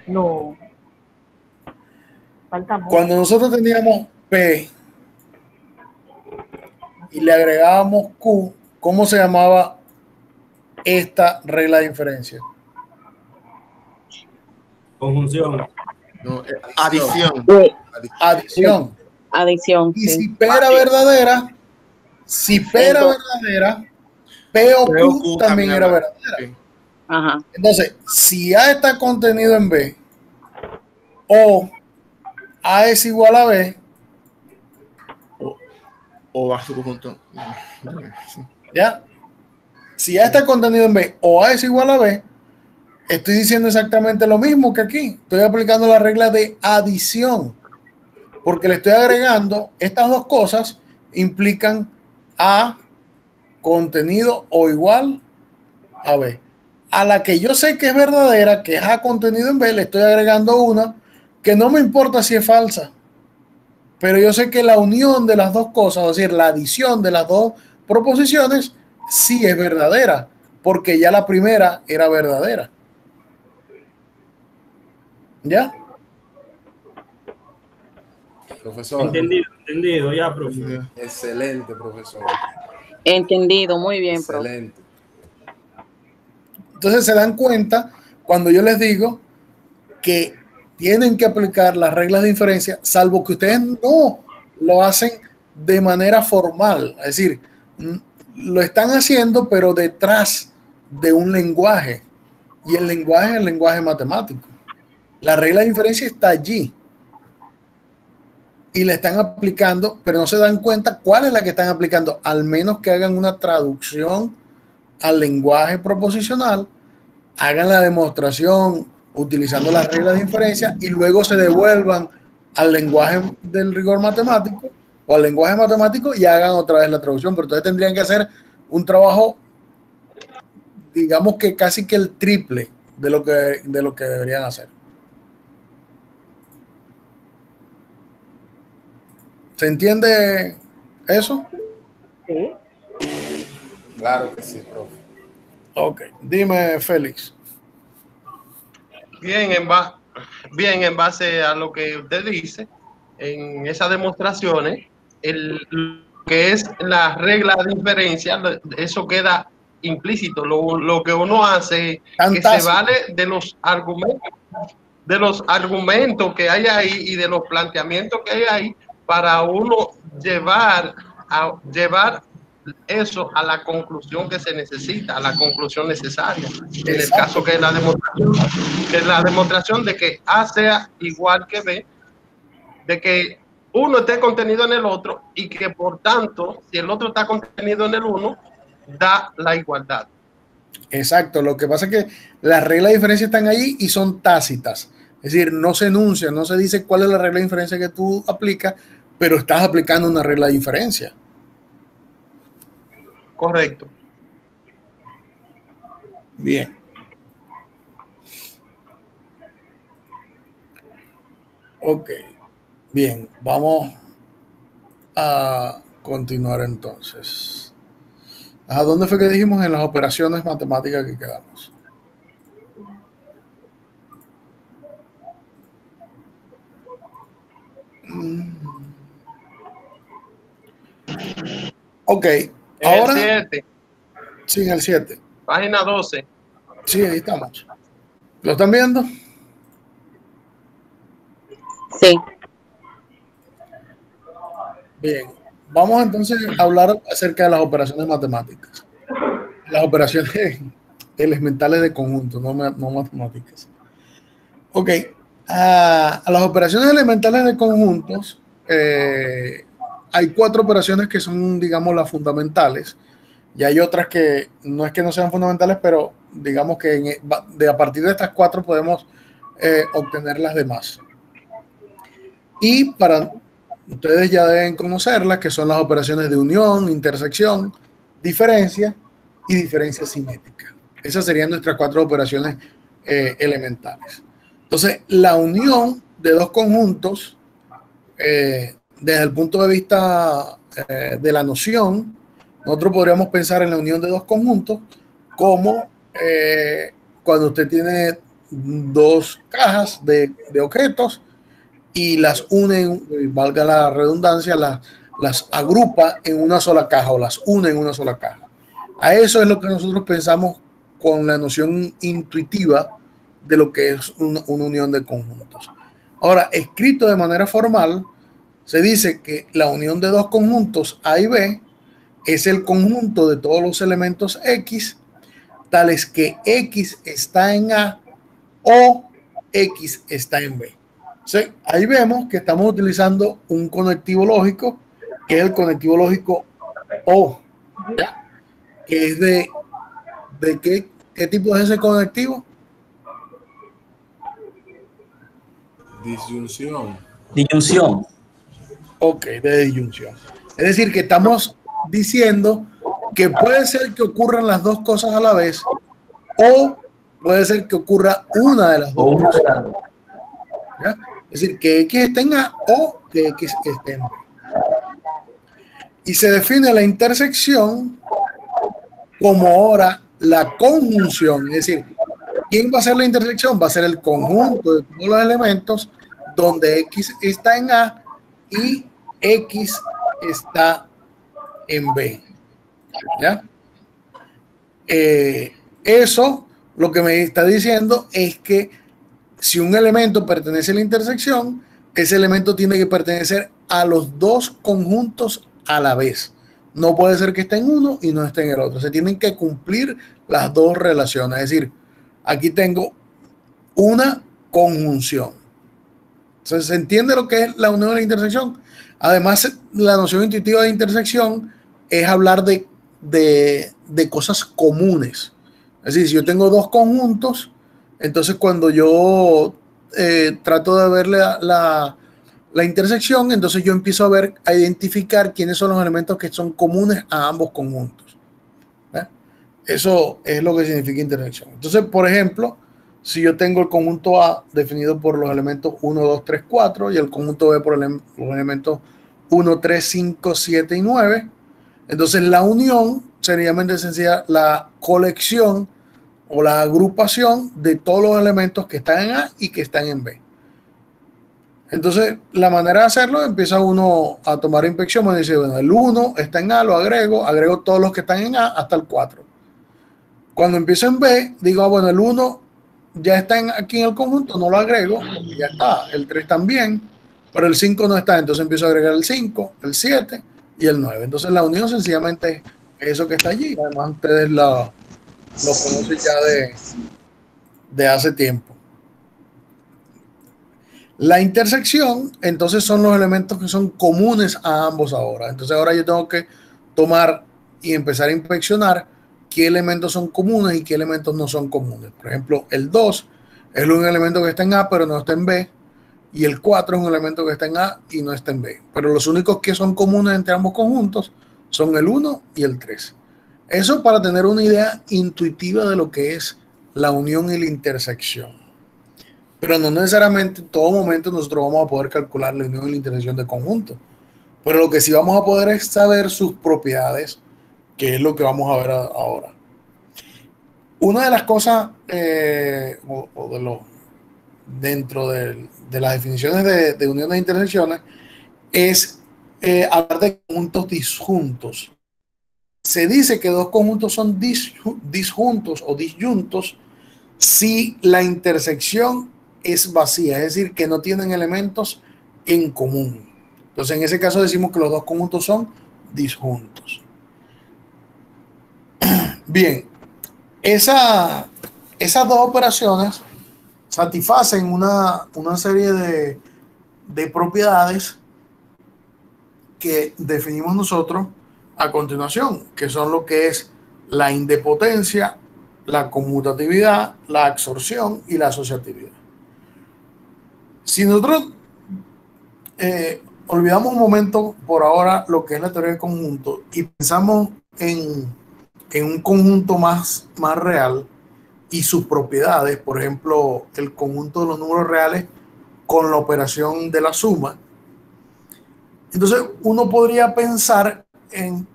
[SPEAKER 11] No. Falta mucho.
[SPEAKER 1] Cuando nosotros teníamos P y le agregábamos Q, ¿cómo se llamaba esta regla de inferencia?
[SPEAKER 10] Conjunción.
[SPEAKER 5] No, adición.
[SPEAKER 1] Adición. Y si P era verdadera, P o Q también era verdadera.
[SPEAKER 12] Ajá.
[SPEAKER 1] Entonces, si A está contenido en B o A es igual a B
[SPEAKER 5] o A su conjunto.
[SPEAKER 1] ¿Ya? Si A está contenido en B o A es igual a B, estoy diciendo exactamente lo mismo que aquí. Estoy aplicando la regla de adición, porque le estoy agregando estas dos cosas, implican A contenido o igual a B. A la que yo sé que es verdadera, que es A contenido en B, le estoy agregando una que no me importa si es falsa, pero yo sé que la unión de las dos cosas, es decir, la adición de las dos proposiciones, sí es verdadera, porque ya la primera era verdadera. ¿Ya?
[SPEAKER 3] Profesor.
[SPEAKER 10] Entendido, ya, profe.
[SPEAKER 3] Excelente, profesor.
[SPEAKER 12] Entendido, muy bien,
[SPEAKER 3] excelente.
[SPEAKER 1] Entonces se dan cuenta cuando yo les digo que tienen que aplicar las reglas de inferencia, salvo que ustedes no lo hacen de manera formal, es decir, lo están haciendo pero detrás de un lenguaje, y el lenguaje es el lenguaje matemático. La regla de inferencia está allí y la están aplicando, pero no se dan cuenta cuál es la que están aplicando, al menos que hagan una traducción al lenguaje proposicional, hagan la demostración utilizando las reglas de inferencia y luego se devuelvan al lenguaje del rigor matemático o al lenguaje matemático y hagan otra vez la traducción. Pero entonces tendrían que hacer un trabajo, digamos que casi que el triple de lo que deberían hacer. ¿Se entiende eso?
[SPEAKER 11] Sí.
[SPEAKER 3] Claro que sí, profe.
[SPEAKER 1] Ok, dime, Félix.
[SPEAKER 7] Bien, en base a lo que usted dice, en esas demostraciones, lo que es la regla de inferencia, eso queda implícito. Lo que uno hace, que se vale de los argumentos que hay ahí y de los planteamientos que hay ahí para uno llevar eso a la conclusión que se necesita, a la conclusión necesaria. En el caso que es la demostración de que A sea igual que B, de que uno esté contenido en el otro y que por tanto, si el otro está contenido en el uno, da la igualdad.
[SPEAKER 1] Exacto, lo que pasa es que las reglas de diferencia están ahí y son tácitas, es decir, no se enuncia, no se dice cuál es la regla de diferencia que tú aplicas, pero estás aplicando una regla de diferencia.
[SPEAKER 7] Correcto.
[SPEAKER 1] Bien. Ok. Bien, vamos a continuar entonces. ¿A dónde fue que dijimos? En las operaciones matemáticas que quedamos. Ok. Ahora.
[SPEAKER 7] El 7.
[SPEAKER 1] Sí, en el 7.
[SPEAKER 7] Página 12.
[SPEAKER 1] Sí, ahí estamos. ¿Lo están viendo?
[SPEAKER 12] Sí.
[SPEAKER 1] Bien. Vamos entonces a hablar acerca de las operaciones matemáticas. Las operaciones elementales de conjunto, no matemáticas. Ok. A las operaciones elementales de conjuntos hay 4 operaciones que son, digamos, las fundamentales. Y hay otras que no es que no sean fundamentales, pero digamos que a partir de estas 4 podemos obtener las demás. Y para ustedes ya deben conocerlas, que son las operaciones de unión, intersección, diferencia y diferencia simétrica. Esas serían nuestras 4 operaciones elementales. Entonces, la unión de dos conjuntos, desde el punto de vista de la noción, nosotros podríamos pensar en la unión de dos conjuntos como cuando usted tiene 2 cajas de objetos y las une, valga la redundancia, las agrupa en una sola caja o las une en una sola caja. A eso es lo que nosotros pensamos con la noción intuitiva de lo que es una unión de conjuntos. Ahora, escrito de manera formal, se dice que la unión de dos conjuntos A y B es el conjunto de todos los elementos X, tales que X está en A o X está en B. ¿Sí? Ahí vemos que estamos utilizando un conectivo lógico, que es el conectivo lógico O, ¿ya? Que es ¿de qué tipo es ese conectivo?
[SPEAKER 3] Disyunción.
[SPEAKER 9] Disyunción.
[SPEAKER 1] Ok, de disyunción. Es decir, que estamos diciendo que puede ser que ocurran las dos cosas a la vez o puede ser que ocurra una de las dos cosas. ¿Ya? Es decir, que X esté en A o que X esté en B. Y se define la intersección como ahora la conjunción. Es decir, ¿quién va a ser la intersección? Va a ser el conjunto de todos los elementos donde X está en A y X está en B. ¿Ya? Eso lo que me está diciendo es que si un elemento pertenece a la intersección, ese elemento tiene que pertenecer a los dos conjuntos a la vez. No puede ser que esté en uno y no esté en el otro. Se tienen que cumplir las dos relaciones. Es decir, aquí tengo una conjunción. Entonces, ¿se entiende lo que es la unión de la intersección? Además, la noción intuitiva de intersección es hablar de cosas comunes. Es decir, si yo tengo dos conjuntos, entonces cuando yo trato de ver la intersección, entonces yo empiezo a identificar quiénes son los elementos que son comunes a ambos conjuntos. Eso es lo que significa intersección. Entonces, por ejemplo, si yo tengo el conjunto A definido por los elementos 1, 2, 3, 4 y el conjunto B por los elementos 1, 3, 5, 7 y 9, entonces la unión sería muy sencilla, la colección o la agrupación de todos los elementos que están en A y que están en B. Entonces, la manera de hacerlo, empieza uno a tomar inspección, me dice, bueno, el 1 está en A, lo agrego todos los que están en A hasta el 4. Cuando empiezo en B, digo, bueno, el 1 ya está aquí en el conjunto, no lo agrego, y ya está. El 3 también, pero el 5 no está, entonces empiezo a agregar el 5, el 7 y el 9. Entonces, la unión sencillamente es eso que está allí. Además, ustedes lo conocen ya de hace tiempo. La intersección, entonces, son los elementos que son comunes a ambos ahora. Entonces, ahora yo tengo que tomar y empezar a inspeccionar qué elementos son comunes y qué elementos no son comunes. Por ejemplo, el 2 es un elemento que está en A, pero no está en B. Y el 4 es un elemento que está en A y no está en B. Pero los únicos que son comunes entre ambos conjuntos son el 1 y el 3. Eso para tener una idea intuitiva de lo que es la unión y la intersección. Pero no necesariamente en todo momento nosotros vamos a poder calcular la unión y la intersección de conjuntos. Pero lo que sí vamos a poder es saber sus propiedades, que es lo que vamos a ver ahora. Una de las cosas, dentro de las definiciones de uniones e intersecciones, es hablar de conjuntos disjuntos. Se dice que dos conjuntos son disjuntos o disyuntos si la intersección es vacía, es decir, que no tienen elementos en común. Entonces, en ese caso decimos que los dos conjuntos son disjuntos. Bien, esas dos operaciones satisfacen una serie de propiedades que definimos nosotros a continuación, que son lo que es la indepotencia, la conmutatividad, la absorción y la asociatividad. Si nosotros olvidamos un momento por ahora lo que es la teoría de conjunto y pensamos en un conjunto más real y sus propiedades, por ejemplo, el conjunto de los números reales con la operación de la suma, entonces uno podría pensar en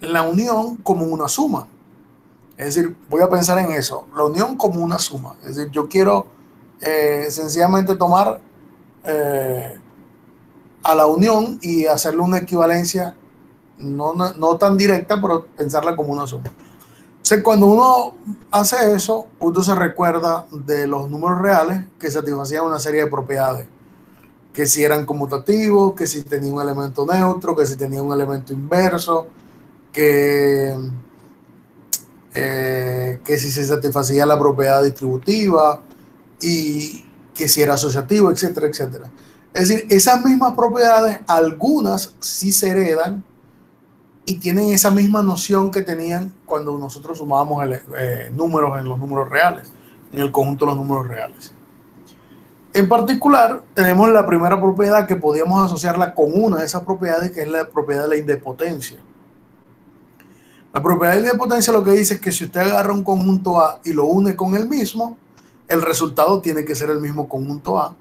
[SPEAKER 1] la unión como una suma. Es decir, voy a pensar en eso, la unión como una suma. Es decir, yo quiero sencillamente tomar a la unión y hacerle una equivalencia no tan directa, pero pensarla como una suma. Entonces, cuando uno hace eso, uno se recuerda de los números reales que satisfacían una serie de propiedades, que si eran conmutativos, que si tenía un elemento neutro, que si tenía un elemento inverso, que si se satisfacía la propiedad distributiva y que si era asociativo, etcétera, etcétera. Es decir, esas mismas propiedades, algunas sí se heredan y tienen esa misma noción que tenían cuando nosotros sumábamos números en los números reales, en el conjunto de los números reales. En particular, tenemos la primera propiedad que podíamos asociarla con una de esas propiedades, que es la propiedad de la idempotencia. La propiedad de la idempotencia lo que dice es que si usted agarra un conjunto A y lo une con el mismo, el resultado tiene que ser el mismo conjunto A.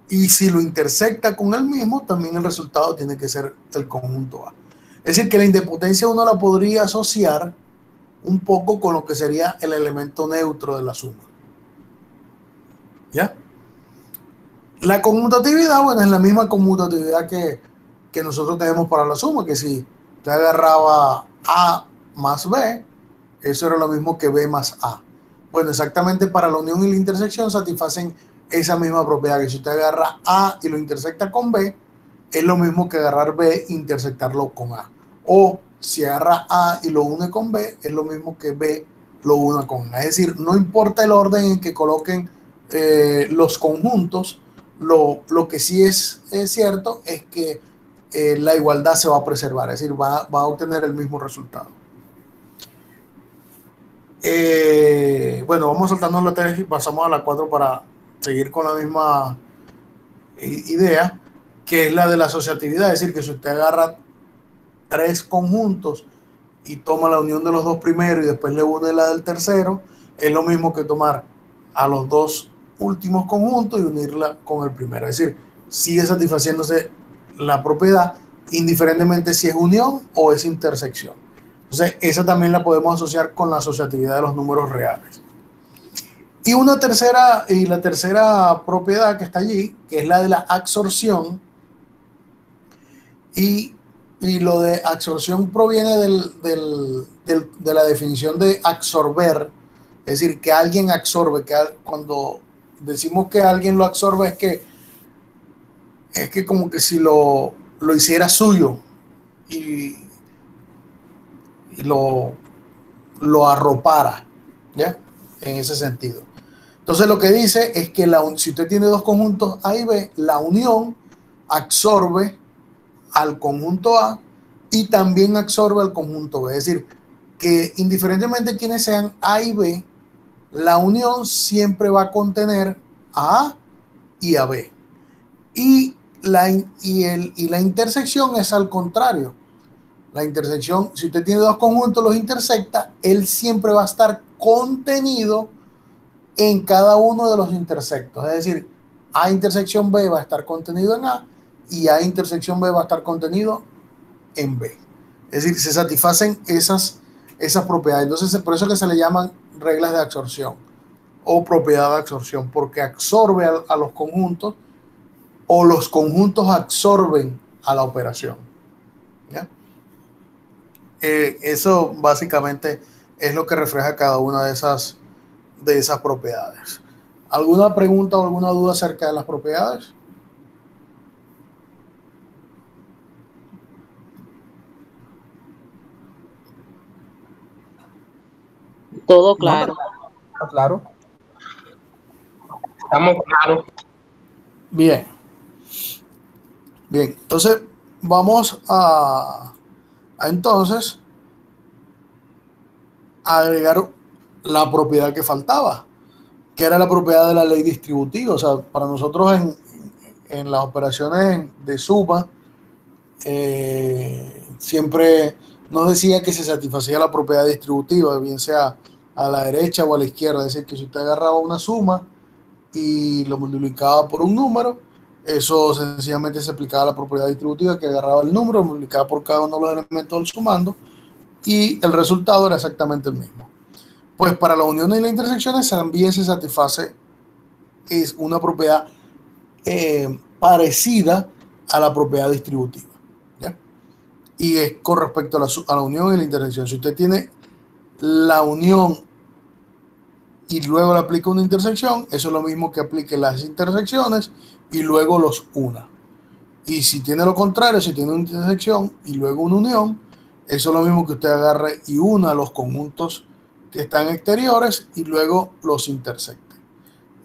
[SPEAKER 1] Y si lo intersecta con el mismo, también el resultado tiene que ser el conjunto A. Es decir, que la idempotencia uno la podría asociar un poco con lo que sería el elemento neutro de la suma. ¿Ya? La conmutatividad, bueno, es la misma conmutatividad que nosotros tenemos para la suma, que si usted agarraba A más B, eso era lo mismo que B más A. Bueno, exactamente para la unión y la intersección satisfacen esa misma propiedad, que si usted agarra A y lo intersecta con B, es lo mismo que agarrar B e intersectarlo con A. O si agarra A y lo une con B, es lo mismo que B lo una con A. Es decir, no importa el orden en que coloquen los conjuntos, lo que sí es cierto es que la igualdad se va a preservar, es decir, va a obtener el mismo resultado. Bueno, vamos saltando la 3 y pasamos a la 4 para seguir con la misma idea, que es la de la asociatividad. Es decir, que si usted agarra 3 conjuntos y toma la unión de los dos primeros y después le une la del tercero, es lo mismo que tomar a los dos últimos conjuntos y unirla con el primero. Es decir, sigue satisfaciéndose la propiedad indiferentemente si es unión o es intersección. Entonces, esa también la podemos asociar con la asociatividad de los números reales. Y la tercera propiedad que está allí, que es la de la absorción, y lo de absorción proviene de la definición de absorber, es decir, que alguien absorbe, cuando decimos que alguien lo absorbe es que como que si lo hiciera suyo y lo arropara, ¿ya? En ese sentido. Entonces lo que dice es que si usted tiene dos conjuntos A y B, la unión absorbe al conjunto A y también absorbe al conjunto B. Es decir, que indiferentemente de quiénes sean A y B, la unión siempre va a contener a A y a B. Y la intersección es al contrario. La intersección, si usted tiene dos conjuntos, los intersecta, él siempre va a estar contenido en cada uno de los intersectos. Es decir, A intersección B va a estar contenido en A y A intersección B va a estar contenido en B. Es decir, se satisfacen esas propiedades. Entonces, por eso que se le llaman reglas de absorción o propiedad de absorción, porque absorbe a los conjuntos o los conjuntos absorben a la operación. ¿Ya? Eso básicamente es lo que refleja cada una de esas propiedades. ¿Alguna pregunta o alguna duda acerca de las propiedades?
[SPEAKER 12] Todo claro.
[SPEAKER 9] Claro.
[SPEAKER 7] Estamos claros.
[SPEAKER 1] Bien. Bien, entonces vamos a entonces agregar la propiedad que faltaba, que era la propiedad de la ley distributiva. O sea, para nosotros en las operaciones de suma, siempre nos decía que se satisfacía la propiedad distributiva, bien sea a la derecha o a la izquierda. Es decir, que si usted agarraba una suma y lo multiplicaba por un número, eso sencillamente se aplicaba a la propiedad distributiva, que agarraba el número, multiplicaba por cada uno de los elementos del sumando y el resultado era exactamente el mismo. Pues para la unión y las intersecciones también se satisface, es una propiedad parecida a la propiedad distributiva, ¿ya? Y es con respecto a la unión y la intersección. Si usted tiene la unión y luego le aplica una intersección, eso es lo mismo que aplique las intersecciones y luego los una. Y si tiene lo contrario, si tiene una intersección y luego una unión, eso es lo mismo que usted agarre y una los conjuntos que están exteriores y luego los intersecte.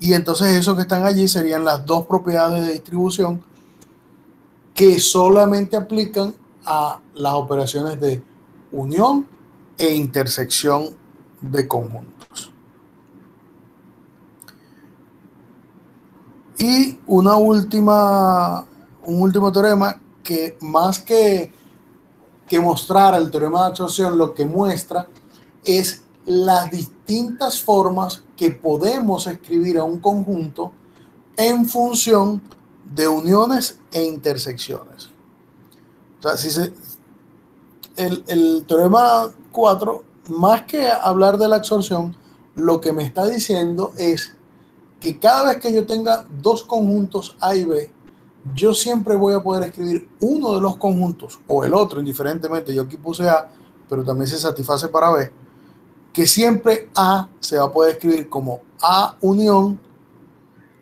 [SPEAKER 1] Y entonces esos que están allí serían las dos propiedades de distribución que solamente aplican a las operaciones de unión e intersección de conjuntos. Y un último teorema que más que mostrar el teorema de absorción, lo que muestra es las distintas formas que podemos escribir a un conjunto en función de uniones e intersecciones. O sea, el teorema 4, más que hablar de la absorción, lo que me está diciendo es que cada vez que yo tenga dos conjuntos A y B, yo siempre voy a poder escribir uno de los conjuntos o el otro, indiferentemente. Yo aquí puse A, pero también se satisface para B, que siempre A se va a poder escribir como A unión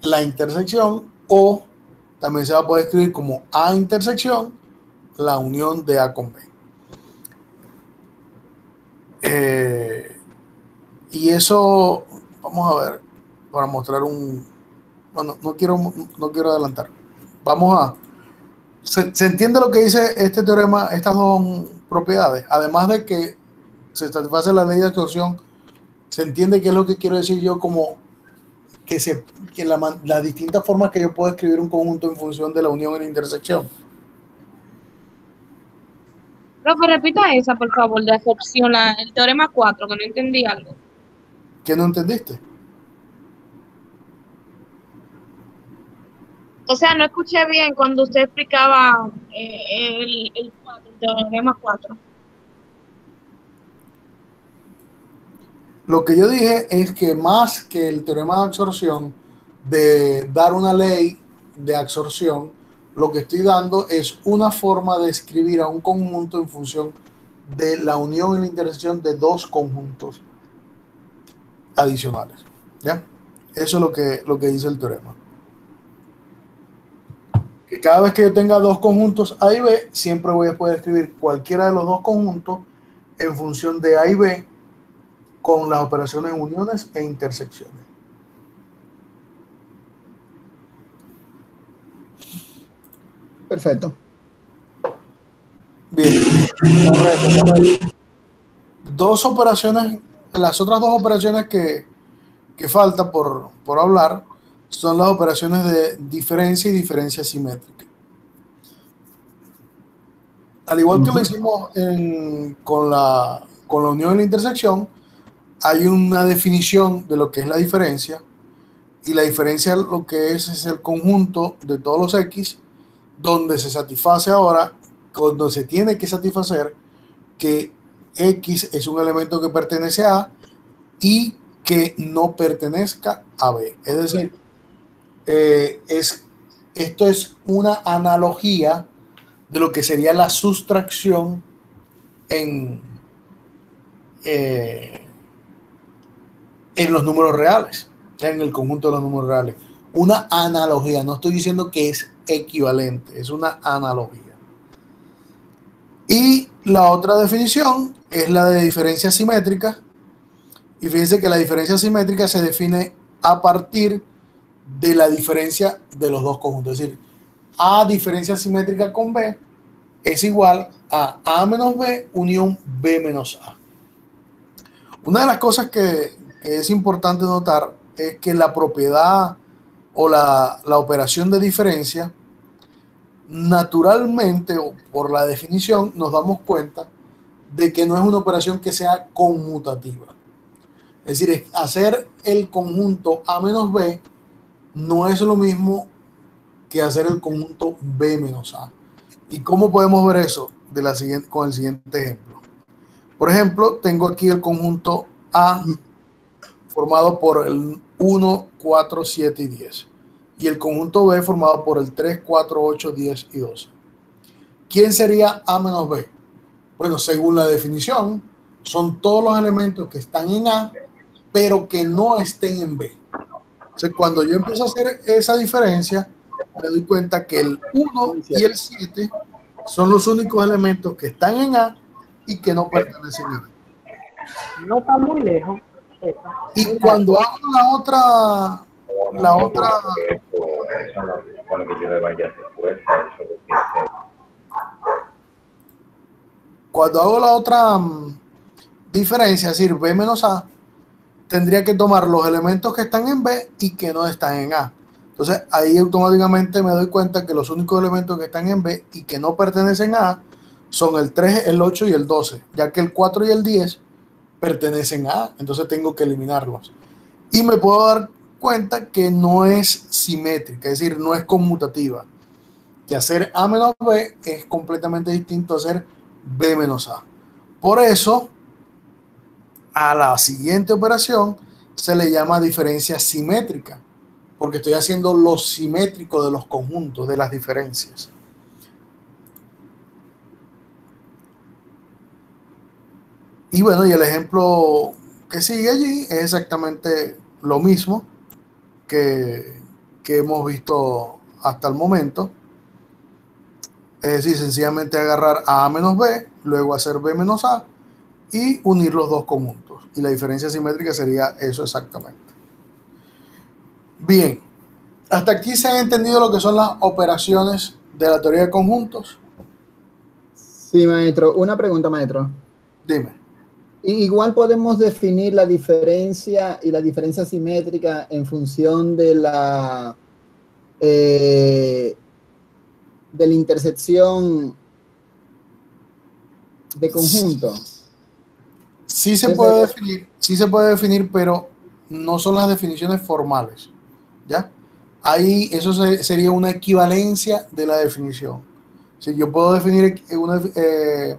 [SPEAKER 1] la intersección, o también se va a poder escribir como A intersección la unión de A con B. Y eso, vamos a ver, para mostrar bueno, no quiero adelantar. ¿Se entiende lo que dice este teorema, estas dos propiedades? Además de que se satisface la ley de absorción, se entiende qué es lo que quiero decir yo, como que las distintas formas que yo puedo escribir un conjunto en función de la unión y la intersección.
[SPEAKER 12] Profe, repita esa, por favor, de absorción, el teorema 4, que no entendí algo.
[SPEAKER 1] ¿Qué no entendiste?
[SPEAKER 12] O sea, no escuché bien cuando usted explicaba el teorema 4.
[SPEAKER 1] Lo que yo dije es que más que el teorema de absorción, de dar una ley de absorción, lo que estoy dando es una forma de escribir a un conjunto en función de la unión y la intersección de dos conjuntos adicionales. ¿Ya? Eso es lo que dice el teorema. Que cada vez que yo tenga dos conjuntos A y B, siempre voy a poder escribir cualquiera de los dos conjuntos en función de A y B con las operaciones uniones e intersecciones.
[SPEAKER 4] Perfecto.
[SPEAKER 1] Bien. Dos operaciones, las otras dos operaciones que falta por hablar son las operaciones de diferencia y diferencia simétrica. Al igual que lo hicimos con la unión y la intersección, hay una definición de lo que es la diferencia, y la diferencia lo que es el conjunto de todos los X, donde se satisface ahora, cuando se tiene que satisfacer que X es un elemento que pertenece a A y que no pertenezca a B. Es decir, esto es una analogía de lo que sería la sustracción en los números reales, en el conjunto de los números reales. Una analogía, no estoy diciendo que es equivalente, es una analogía. Y la otra definición es la de diferencia simétrica, y fíjense que la diferencia simétrica se define a partir de la diferencia de los dos conjuntos, es decir, A diferencia simétrica con B es igual a A menos B unión B menos A. Una de las cosas que es importante notar es que la propiedad o la operación de diferencia, naturalmente o por la definición, nos damos cuenta de que no es una operación que sea conmutativa. Es decir, hacer el conjunto A menos B no es lo mismo que hacer el conjunto B menos A. ¿Y cómo podemos ver eso? Con el siguiente ejemplo. Por ejemplo, tengo aquí el conjunto A formado por el 1, 4, 7 y 10. Y el conjunto B formado por el 3, 4, 8, 10 y 12. ¿Quién sería A menos B? Bueno, según la definición, son todos los elementos que están en A, pero que no estén en B. Entonces, cuando yo empiezo a hacer esa diferencia, me doy cuenta que el 1 y el 7 son los únicos elementos que están en A y que no pertenecen a B.
[SPEAKER 11] No está muy lejos.
[SPEAKER 1] Y cuando hago la otra diferencia, es decir, B menos A, tendría que tomar los elementos que están en B y que no están en A. Entonces ahí automáticamente me doy cuenta que los únicos elementos que están en B y que no pertenecen a A son el 3, el 8 y el 12, ya que el 4 y el 10 pertenecen a A, entonces tengo que eliminarlos. Y me puedo dar cuenta que no es simétrica, es decir, no es conmutativa. Que hacer A menos B es completamente distinto a hacer B menos A. Por eso, a la siguiente operación se le llama diferencia simétrica, porque estoy haciendo lo simétrico de los conjuntos, de las diferencias. Y bueno, y el ejemplo que sigue allí es exactamente lo mismo que hemos visto hasta el momento. Es decir, sencillamente agarrar A menos B, luego hacer B menos A y unir los dos conjuntos. Y la diferencia simétrica sería eso exactamente. Bien, hasta aquí se han entendido lo que son las operaciones de la teoría de conjuntos.
[SPEAKER 4] Sí, maestro. Una pregunta, maestro.
[SPEAKER 1] Dime.
[SPEAKER 4] Igual podemos definir la diferencia y la diferencia simétrica en función de la intersección de conjunto.
[SPEAKER 1] Sí se puede definir, pero no son las definiciones formales, ¿ya? Ahí eso sería una equivalencia de la definición. Si yo puedo definir qué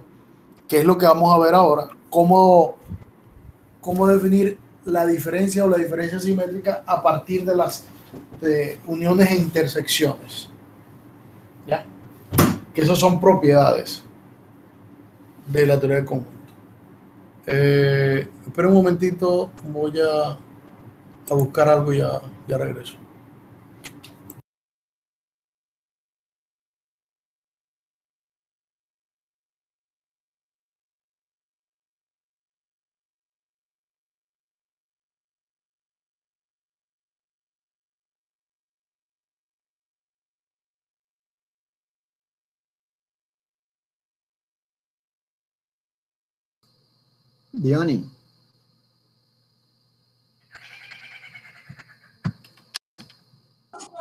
[SPEAKER 1] es lo que vamos a ver ahora, cómo definir la diferencia o la diferencia simétrica a partir de las uniones e intersecciones, ¿ya? Que esas son propiedades de la teoría del conjunto. Espera un momentito, voy a buscar algo y ya regreso.
[SPEAKER 4] Diony.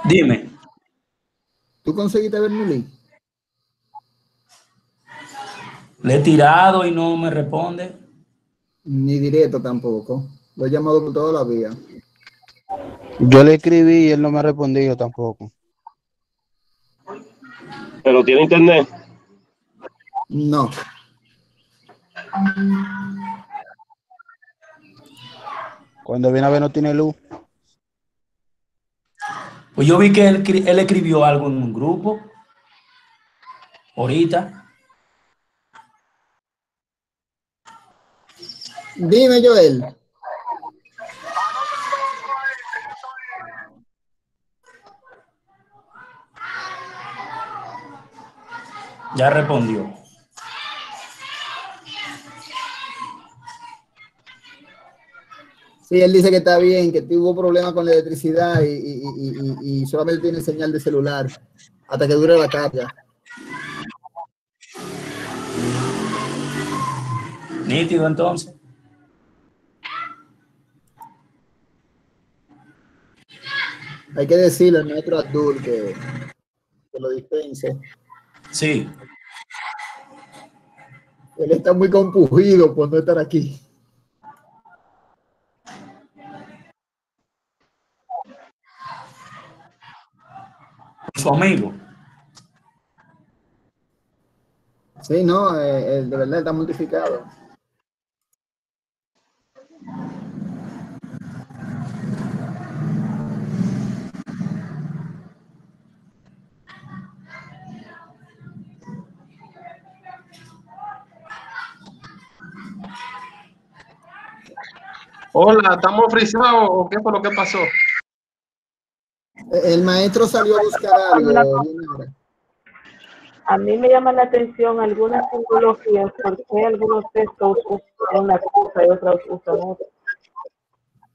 [SPEAKER 13] Dime.
[SPEAKER 4] ¿Tú conseguiste ver mi link?
[SPEAKER 13] Le he tirado y no me responde.
[SPEAKER 4] Ni directo tampoco. Lo he llamado por toda la vía.
[SPEAKER 14] Yo le escribí y él no me ha respondido tampoco.
[SPEAKER 15] ¿Pero tiene internet?
[SPEAKER 4] No.
[SPEAKER 14] Cuando viene a ver no tiene luz.
[SPEAKER 13] Pues yo vi que él escribió algo en un grupo. Ahorita.
[SPEAKER 4] Dime, Joel.
[SPEAKER 13] Ya respondió.
[SPEAKER 4] Sí, él dice que está bien, que tuvo problemas con la electricidad y solamente tiene señal de celular hasta que dure la carga.
[SPEAKER 13] Nítido, entonces.
[SPEAKER 4] Hay que decirle al maestro Abdul que lo dispense.
[SPEAKER 13] Sí.
[SPEAKER 4] Él está muy compungido por no estar aquí.
[SPEAKER 13] Su amigo.
[SPEAKER 4] Sí, no, de verdad está mortificado.
[SPEAKER 7] Hola, ¿estamos frisados o qué fue lo que pasó?
[SPEAKER 4] El maestro salió a buscar algo.
[SPEAKER 11] A mí me llama la atención algunas simbologías, porque algunos textos usan una cosa y otros usan otra.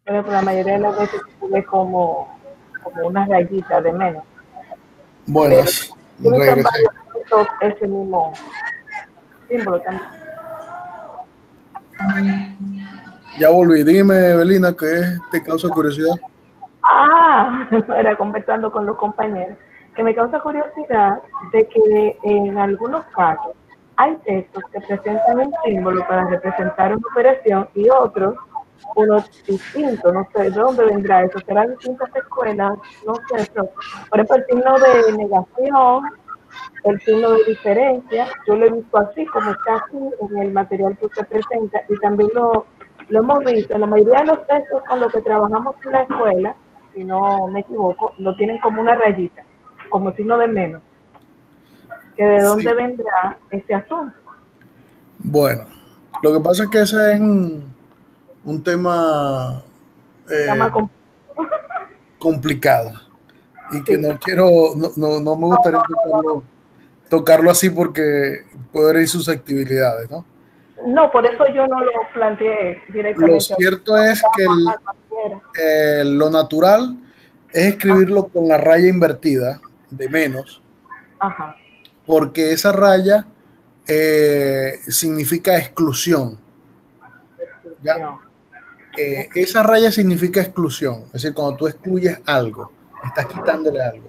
[SPEAKER 11] Pero la mayoría de las veces se ve como unas rayitas de menos.
[SPEAKER 1] Bueno,
[SPEAKER 11] usan varios textos ese mismo símbolo también.
[SPEAKER 1] Ya volví. Dime, Evelina, ¿qué te causa curiosidad?
[SPEAKER 11] estaba ahora conversando con los compañeros, que me causa curiosidad de que en algunos casos hay textos que presentan un símbolo para representar una operación y otros uno distinto. No sé de dónde vendrá eso, serán distintas escuelas, no sé, pero, por ejemplo, el signo de negación, el signo de diferencia, yo lo he visto así, como está aquí en el material que usted presenta, y también lo hemos visto en la mayoría de los textos con los que trabajamos en la escuela, si no me equivoco, lo tienen como una rayita, como signo de menos. Que ¿de dónde vendrá este asunto?
[SPEAKER 1] Bueno, lo que pasa es que ese es un tema complicado y que no quiero, no me gustaría tocarlo así porque puede haber susceptibilidades, ¿no?
[SPEAKER 11] No, por eso yo no lo planteé directamente.
[SPEAKER 1] Lo cierto es que lo natural es escribirlo con la raya invertida de menos,
[SPEAKER 11] Ajá.
[SPEAKER 1] porque esa raya significa exclusión. ¿Ya? Esa raya significa exclusión, es decir, cuando tú excluyes algo, estás quitándole algo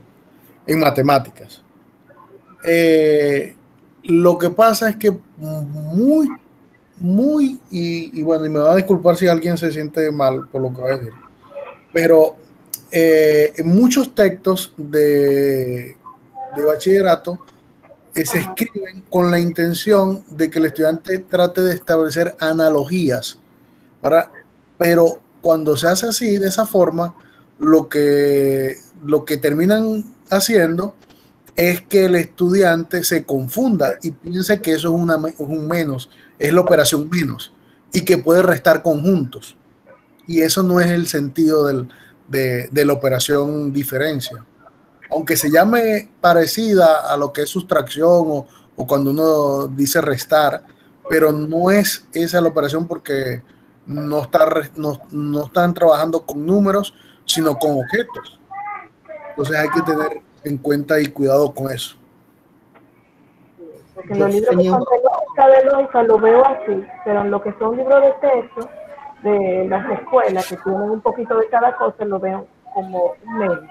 [SPEAKER 1] en matemáticas. Lo que pasa es que y bueno, y me va a disculpar si alguien se siente mal por lo que voy a decir, pero en muchos textos de bachillerato se escriben con la intención de que el estudiante trate de establecer analogías, ¿verdad? Pero cuando se hace así, de esa forma, lo que terminan haciendo es que el estudiante se confunda y piense que eso es un menos, es la operación menos, y que puede restar conjuntos. Y eso no es el sentido de la operación diferencia. Aunque se llame parecida a lo que es sustracción o cuando uno dice restar, pero no es esa la operación porque no están trabajando con números, sino con objetos. Entonces hay que tener en cuenta y cuidado con eso.
[SPEAKER 11] Porque en los libros de lógica lo veo así, pero en lo que son libros de texto de las escuelas que tienen un poquito de cada cosa, lo veo como un medio.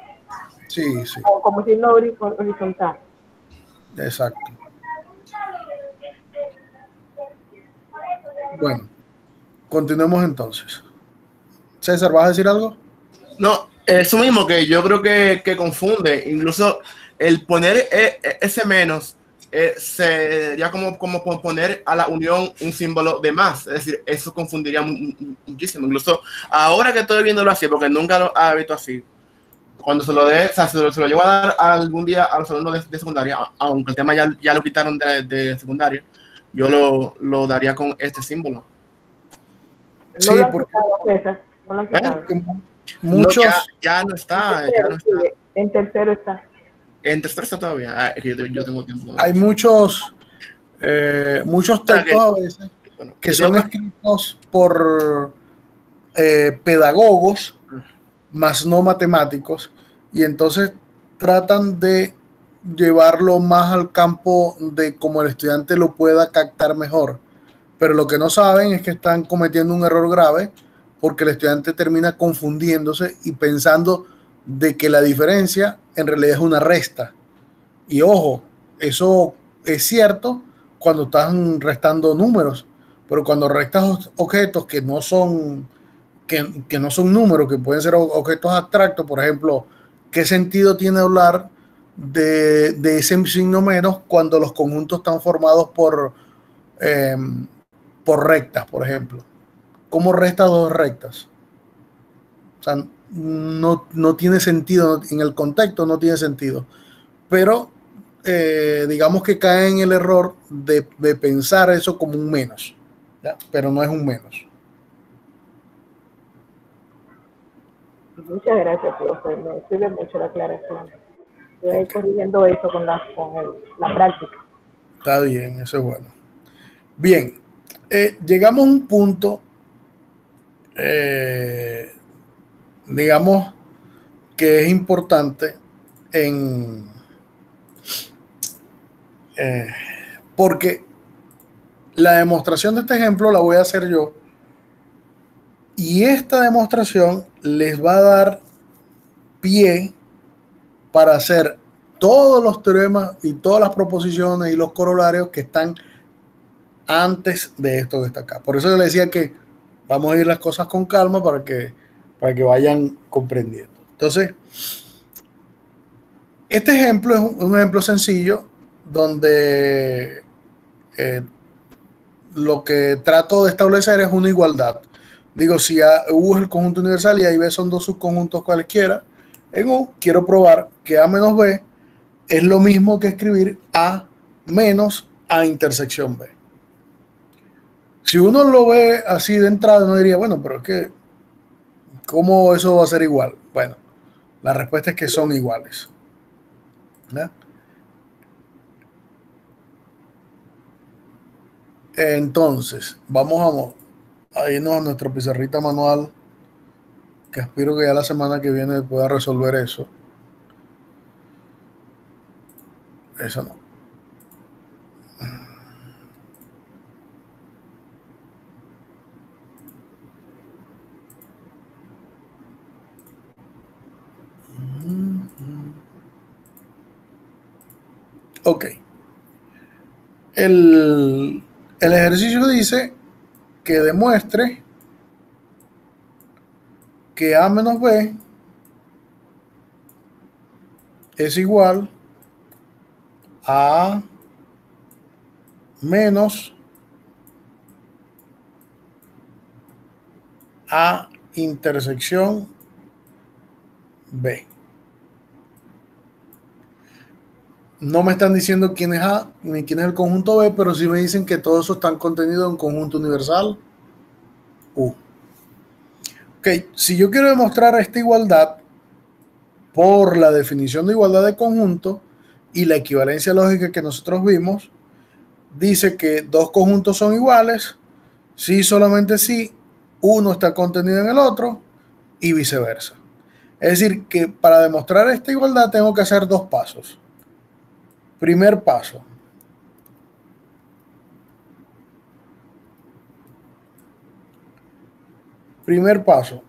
[SPEAKER 1] Sí, sí.
[SPEAKER 11] O como signo horizontal.
[SPEAKER 1] Exacto. Bueno, continuemos entonces. César, ¿vas a decir algo?
[SPEAKER 5] No, eso mismo que yo creo que confunde. Incluso el poner ese menos sería como poner a la unión un símbolo de más. Es decir, eso confundiría muchísimo. Incluso ahora que estoy viéndolo así, porque nunca lo había visto así, cuando se lo dé, o sea, se lo llevo a dar algún día a los alumnos de secundaria, aunque el tema ya lo quitaron de secundaria, yo lo daría con este símbolo.
[SPEAKER 1] Sí, porque muchos
[SPEAKER 5] ya no está.
[SPEAKER 11] En tercero está.
[SPEAKER 5] En tercero está todavía. Yo tengo tiempo.
[SPEAKER 1] Hay muchos textos a veces que son escritos por pedagogos, más no matemáticos, y entonces tratan de llevarlo más al campo de cómo el estudiante lo pueda captar mejor. Pero lo que no saben es que están cometiendo un error grave porque el estudiante termina confundiéndose y pensando de que la diferencia en realidad es una resta. Y ojo, eso es cierto cuando están restando números, pero cuando restas objetos que no son números, que pueden ser objetos abstractos, por ejemplo, ¿qué sentido tiene hablar de ese signo menos cuando los conjuntos están formados por rectas, por ejemplo? ¿Cómo restas dos rectas? O sea, no tiene sentido, en el contexto no tiene sentido, pero digamos que cae en el error de pensar eso como un menos, ¿ya? Pero no es un menos.
[SPEAKER 11] Muchas gracias, profe. Me sirve mucho la aclaración. Estoy corrigiendo eso con la práctica.
[SPEAKER 1] Está bien, eso es bueno. Bien, llegamos a un punto, digamos, que es importante porque la demostración de este ejemplo la voy a hacer yo, y esta demostración les va a dar pie para hacer todos los teoremas y todas las proposiciones y los corolarios que están antes de esto que está acá. Por eso yo le decía que vamos a ir las cosas con calma para que vayan comprendiendo. Entonces, este ejemplo es un ejemplo sencillo donde lo que trato de establecer es una igualdad. Digo, si U es el conjunto universal y A y B son dos subconjuntos cualquiera, en U quiero probar que A menos B es lo mismo que escribir A menos A intersección B. Si uno lo ve así de entrada, uno diría, bueno, pero es que, ¿cómo eso va a ser igual? Bueno, la respuesta es que son iguales. ¿Ya? Entonces, vamos a irnos a nuestra pizarrita manual, que espero que ya la semana que viene pueda resolver eso. Eso no. Ok. El ejercicio dice que demuestre que A menos B es igual a A menos A intersección B. No me están diciendo quién es A ni quién es el conjunto B, pero sí me dicen que todo eso está contenido en conjunto universal U. Ok, si yo quiero demostrar esta igualdad por la definición de igualdad de conjunto y la equivalencia lógica que nosotros vimos, dice que dos conjuntos son iguales si solamente si uno está contenido en el otro y viceversa. Es decir, que para demostrar esta igualdad tengo que hacer dos pasos. Primer paso. Primer paso.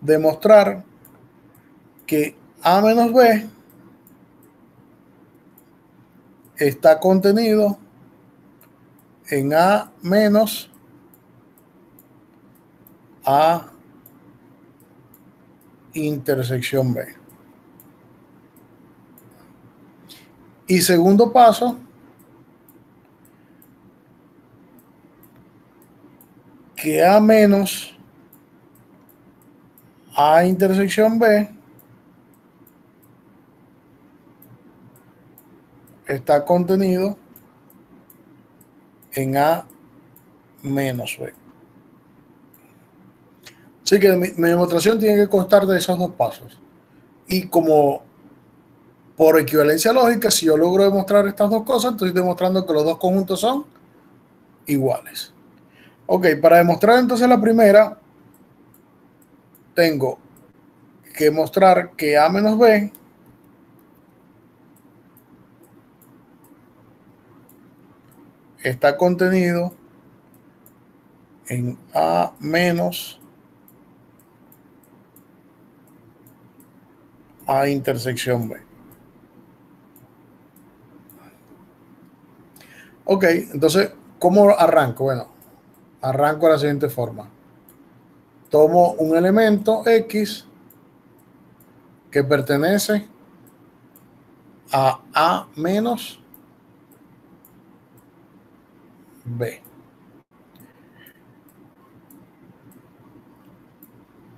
[SPEAKER 1] Demostrar que A menos B está contenido en A menos A intersección B. Y segundo paso, que A menos A intersección B está contenido en A menos B. Así que mi demostración tiene que constar de esos dos pasos. Y como por equivalencia lógica, si yo logro demostrar estas dos cosas, estoy demostrando que los dos conjuntos son iguales. Ok, para demostrar entonces la primera, tengo que mostrar que A menos B está contenido en A menos A intersección B. Ok, entonces, ¿cómo arranco? Bueno, arranco de la siguiente forma. Tomo un elemento X que pertenece a A menos B.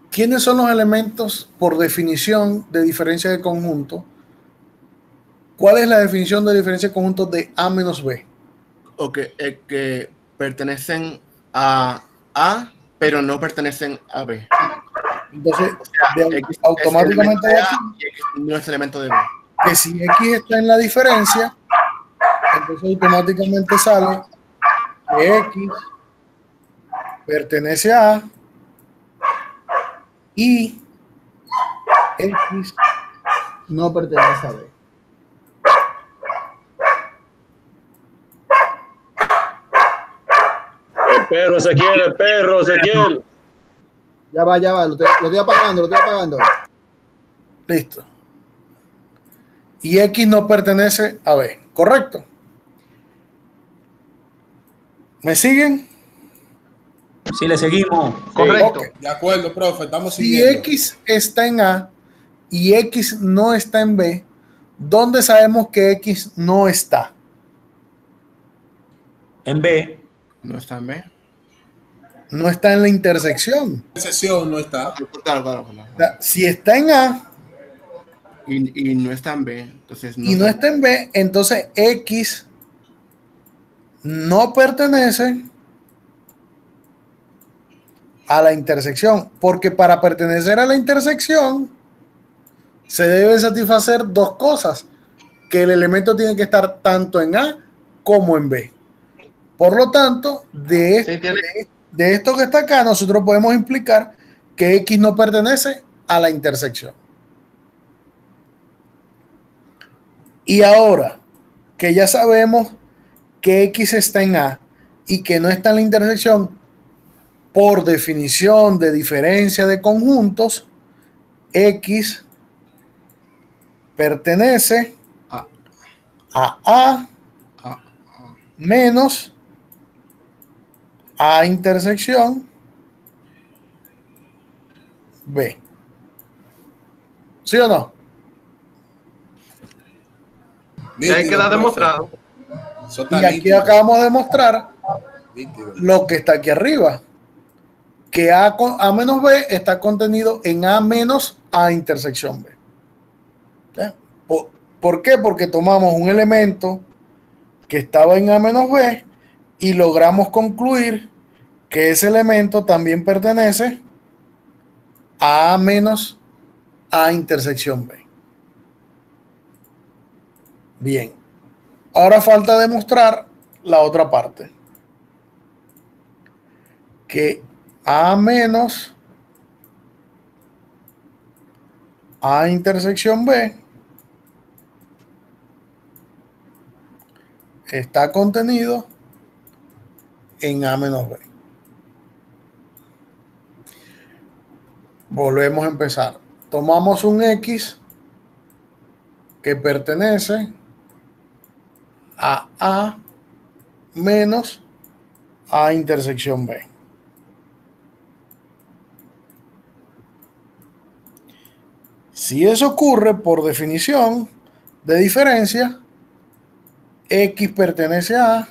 [SPEAKER 1] ¿Quiénes son los elementos por definición de diferencia de conjunto? ¿Cuál es la definición de diferencia de conjunto de A menos B?
[SPEAKER 5] Ok, que pertenecen a A, pero no pertenecen a B.
[SPEAKER 1] Entonces,
[SPEAKER 5] O sea, X
[SPEAKER 1] automáticamente
[SPEAKER 5] es A y X no es elemento de B.
[SPEAKER 1] Que si X está en la diferencia, entonces automáticamente sale que X pertenece a A y X no pertenece a B.
[SPEAKER 15] Perro, Ezequiel.
[SPEAKER 4] Ya va, lo estoy apagando.
[SPEAKER 1] Listo. Y X no pertenece a B, ¿correcto? ¿Me siguen?
[SPEAKER 13] Sí, le seguimos.
[SPEAKER 7] Correcto.
[SPEAKER 1] Ok.
[SPEAKER 3] De acuerdo, profe, estamos
[SPEAKER 1] Si
[SPEAKER 3] siguiendo.
[SPEAKER 1] X está en A y X no está en B, ¿dónde sabemos que X no está?
[SPEAKER 13] En B.
[SPEAKER 5] No está en B.
[SPEAKER 1] No está en la intersección.
[SPEAKER 3] La sesión no está.
[SPEAKER 5] Claro.
[SPEAKER 1] O sea, si está en A
[SPEAKER 5] Y no está en B, entonces
[SPEAKER 1] y no está en B, entonces X no pertenece a la intersección, porque para pertenecer a la intersección se deben satisfacer dos cosas, que el elemento tiene que estar tanto en A como en B. Por lo tanto, de esto que está acá, nosotros podemos implicar que X no pertenece a la intersección. Y ahora que ya sabemos que X está en A y que no está en la intersección, por definición de diferencia de conjuntos, X pertenece a A menos A intersección B. ¿Sí o no?
[SPEAKER 7] Y ahí queda demostrado.
[SPEAKER 1] Y aquí acabamos de demostrar lo que está aquí arriba, que A menos B está contenido en A menos A intersección B. ¿Ya? ¿Por qué? Porque tomamos un elemento que estaba en A menos B y logramos concluir que ese elemento también pertenece a A menos A intersección B. Bien. Ahora falta demostrar la otra parte. Que A menos A intersección B está contenido en A menos B. Volvemos a empezar. Tomamos un X que pertenece a A menos A intersección B. Si eso ocurre, por definición de diferencia, X pertenece a A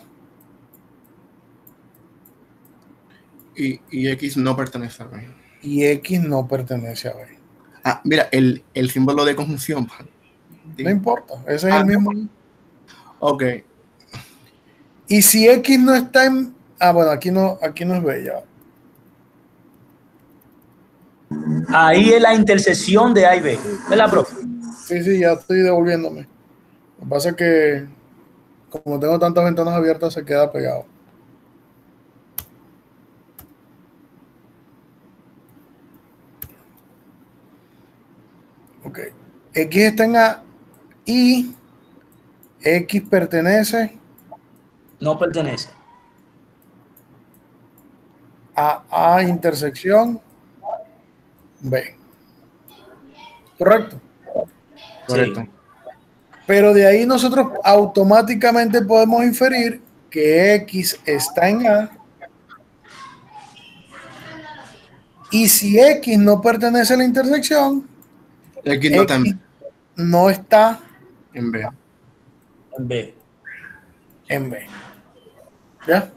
[SPEAKER 5] y X no pertenece a B.
[SPEAKER 1] Y X no pertenece a B.
[SPEAKER 5] Ah, mira, el símbolo de conjunción.
[SPEAKER 1] No importa, ese es el mismo.
[SPEAKER 5] Ok.
[SPEAKER 1] Y si X no está en... Ah, bueno, aquí no es B ya.
[SPEAKER 13] Ahí es la intersección de A y B. ¿Verdad, profe?
[SPEAKER 1] Sí, ya estoy devolviéndome. Lo que pasa es que como tengo tantas ventanas abiertas se queda pegado. Ok. X está en A y X pertenece...
[SPEAKER 13] No pertenece.
[SPEAKER 1] A A intersección B. ¿Correcto?
[SPEAKER 5] Correcto.
[SPEAKER 13] Sí.
[SPEAKER 1] Pero de ahí nosotros automáticamente podemos inferir que X está en A y si X no pertenece a la intersección,
[SPEAKER 5] X no está en,
[SPEAKER 1] no está
[SPEAKER 5] en B.
[SPEAKER 13] En B.
[SPEAKER 1] En B. ¿Ya?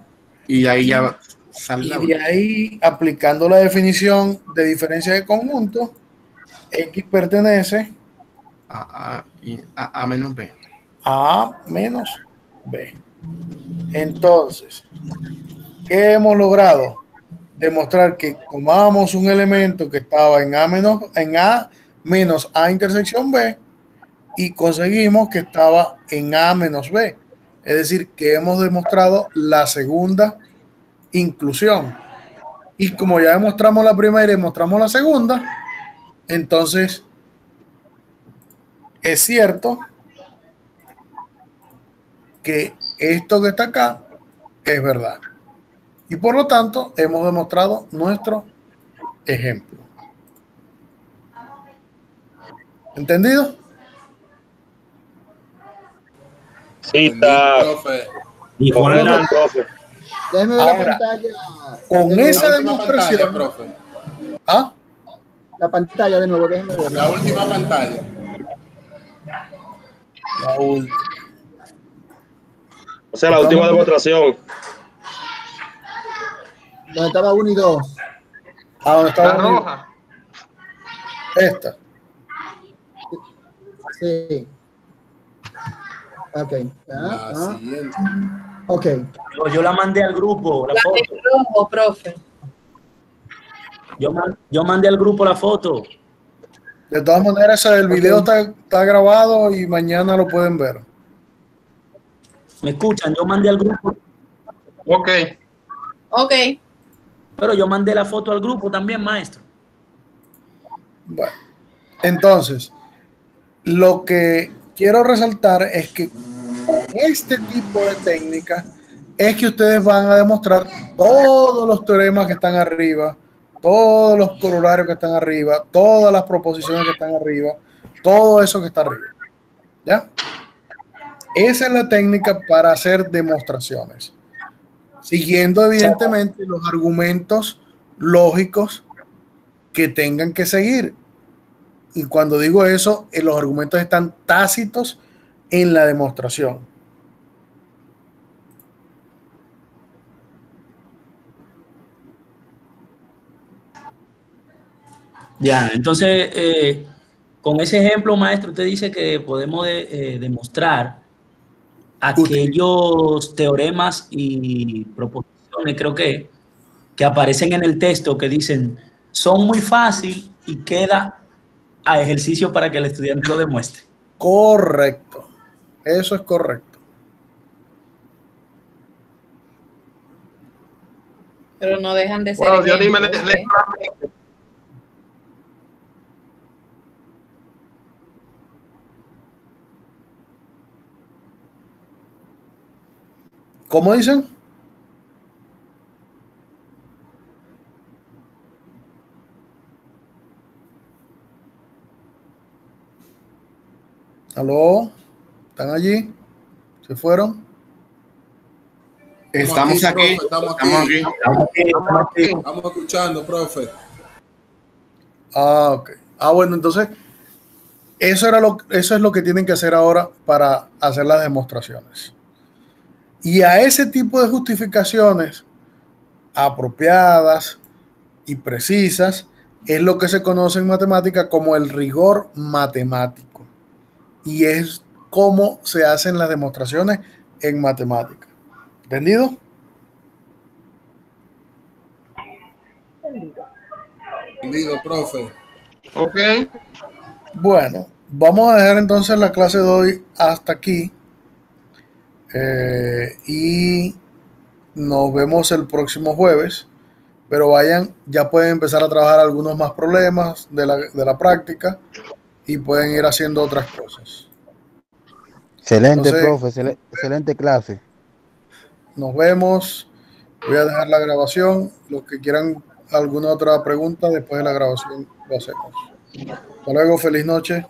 [SPEAKER 5] Y ahí ya sale.
[SPEAKER 1] Y de ahí, aplicando la definición de diferencia de conjunto, X pertenece
[SPEAKER 5] A menos B.
[SPEAKER 1] a A menos B. Entonces, ¿qué hemos logrado? Demostrar que tomamos un elemento que estaba en A menos A intersección B y conseguimos que estaba en A menos B. Es decir, que hemos demostrado la segunda inclusión. Y como ya demostramos la primera y demostramos la segunda, entonces es cierto que esto que está acá es verdad. Y por lo tanto, hemos demostrado nuestro ejemplo. ¿Entendido?
[SPEAKER 15] Sí, está.
[SPEAKER 10] Y Juan la-
[SPEAKER 4] Déjeme ver la
[SPEAKER 1] Ahora,
[SPEAKER 4] pantalla.
[SPEAKER 1] con
[SPEAKER 4] Déjeme
[SPEAKER 1] esa
[SPEAKER 4] ver
[SPEAKER 1] demostración,
[SPEAKER 3] profe.
[SPEAKER 1] ¿ah?
[SPEAKER 4] la pantalla de nuevo, déjeme ver.
[SPEAKER 3] La última pantalla.
[SPEAKER 1] La última.
[SPEAKER 15] O sea, la última demostración.
[SPEAKER 4] Donde estaba 1 y 2.
[SPEAKER 1] Ah, ¿dónde está
[SPEAKER 7] La
[SPEAKER 1] la
[SPEAKER 7] roja.
[SPEAKER 1] Esta.
[SPEAKER 4] Sí. Ok.
[SPEAKER 3] Siguiente.
[SPEAKER 4] Ok.
[SPEAKER 13] Yo la mandé al grupo, la
[SPEAKER 12] La
[SPEAKER 13] foto.
[SPEAKER 12] de rojo, profe.
[SPEAKER 13] Yo mandé al grupo la foto.
[SPEAKER 1] De todas maneras, el video está grabado y mañana lo pueden ver.
[SPEAKER 13] ¿Me escuchan? Yo mandé al grupo.
[SPEAKER 7] Ok.
[SPEAKER 12] Ok.
[SPEAKER 13] Pero yo mandé la foto al grupo también, maestro.
[SPEAKER 1] Bueno, entonces, lo que quiero resaltar es que con este tipo de técnica es que ustedes van a demostrar todos los teoremas que están arriba, todos los corolarios que están arriba, todas las proposiciones que están arriba, todo eso que está arriba. ¿Ya? Esa es la técnica para hacer demostraciones, siguiendo evidentemente los argumentos lógicos que tengan que seguir. Y cuando digo eso, los argumentos están tácitos en la demostración.
[SPEAKER 13] Ya, entonces, con ese ejemplo, maestro, usted dice que podemos demostrar aquellos teoremas y proposiciones, creo que aparecen en el texto que dicen son muy fácil y queda a ejercicio para que el estudiante lo demuestre.
[SPEAKER 1] Correcto. Eso es correcto.
[SPEAKER 12] Pero no dejan de ser.
[SPEAKER 7] Bueno, Dios dime,
[SPEAKER 1] ¿Cómo dicen? ¿Aló? ¿Están allí? ¿Se fueron?
[SPEAKER 3] Estamos aquí. Estamos
[SPEAKER 5] aquí.
[SPEAKER 3] Estamos escuchando, profe.
[SPEAKER 1] Ah, ok. Ah, bueno, entonces, eso es lo que tienen que hacer ahora para hacer las demostraciones. Y a ese tipo de justificaciones apropiadas y precisas es lo que se conoce en matemática como el rigor matemático. Y es cómo se hacen las demostraciones en matemática. ¿Entendido?
[SPEAKER 3] Entendido, profe.
[SPEAKER 7] Ok.
[SPEAKER 1] Bueno, vamos a dejar entonces la clase de hoy hasta aquí. Y nos vemos el próximo jueves. Pero vayan, ya pueden empezar a trabajar algunos más problemas de la práctica y pueden ir haciendo otras cosas.
[SPEAKER 14] Excelente,
[SPEAKER 1] Entonces,
[SPEAKER 14] profe, excelente clase.
[SPEAKER 1] Nos vemos. Voy a dejar la grabación. Los que quieran alguna otra pregunta después de la grabación lo hacemos. Hasta luego, feliz noche.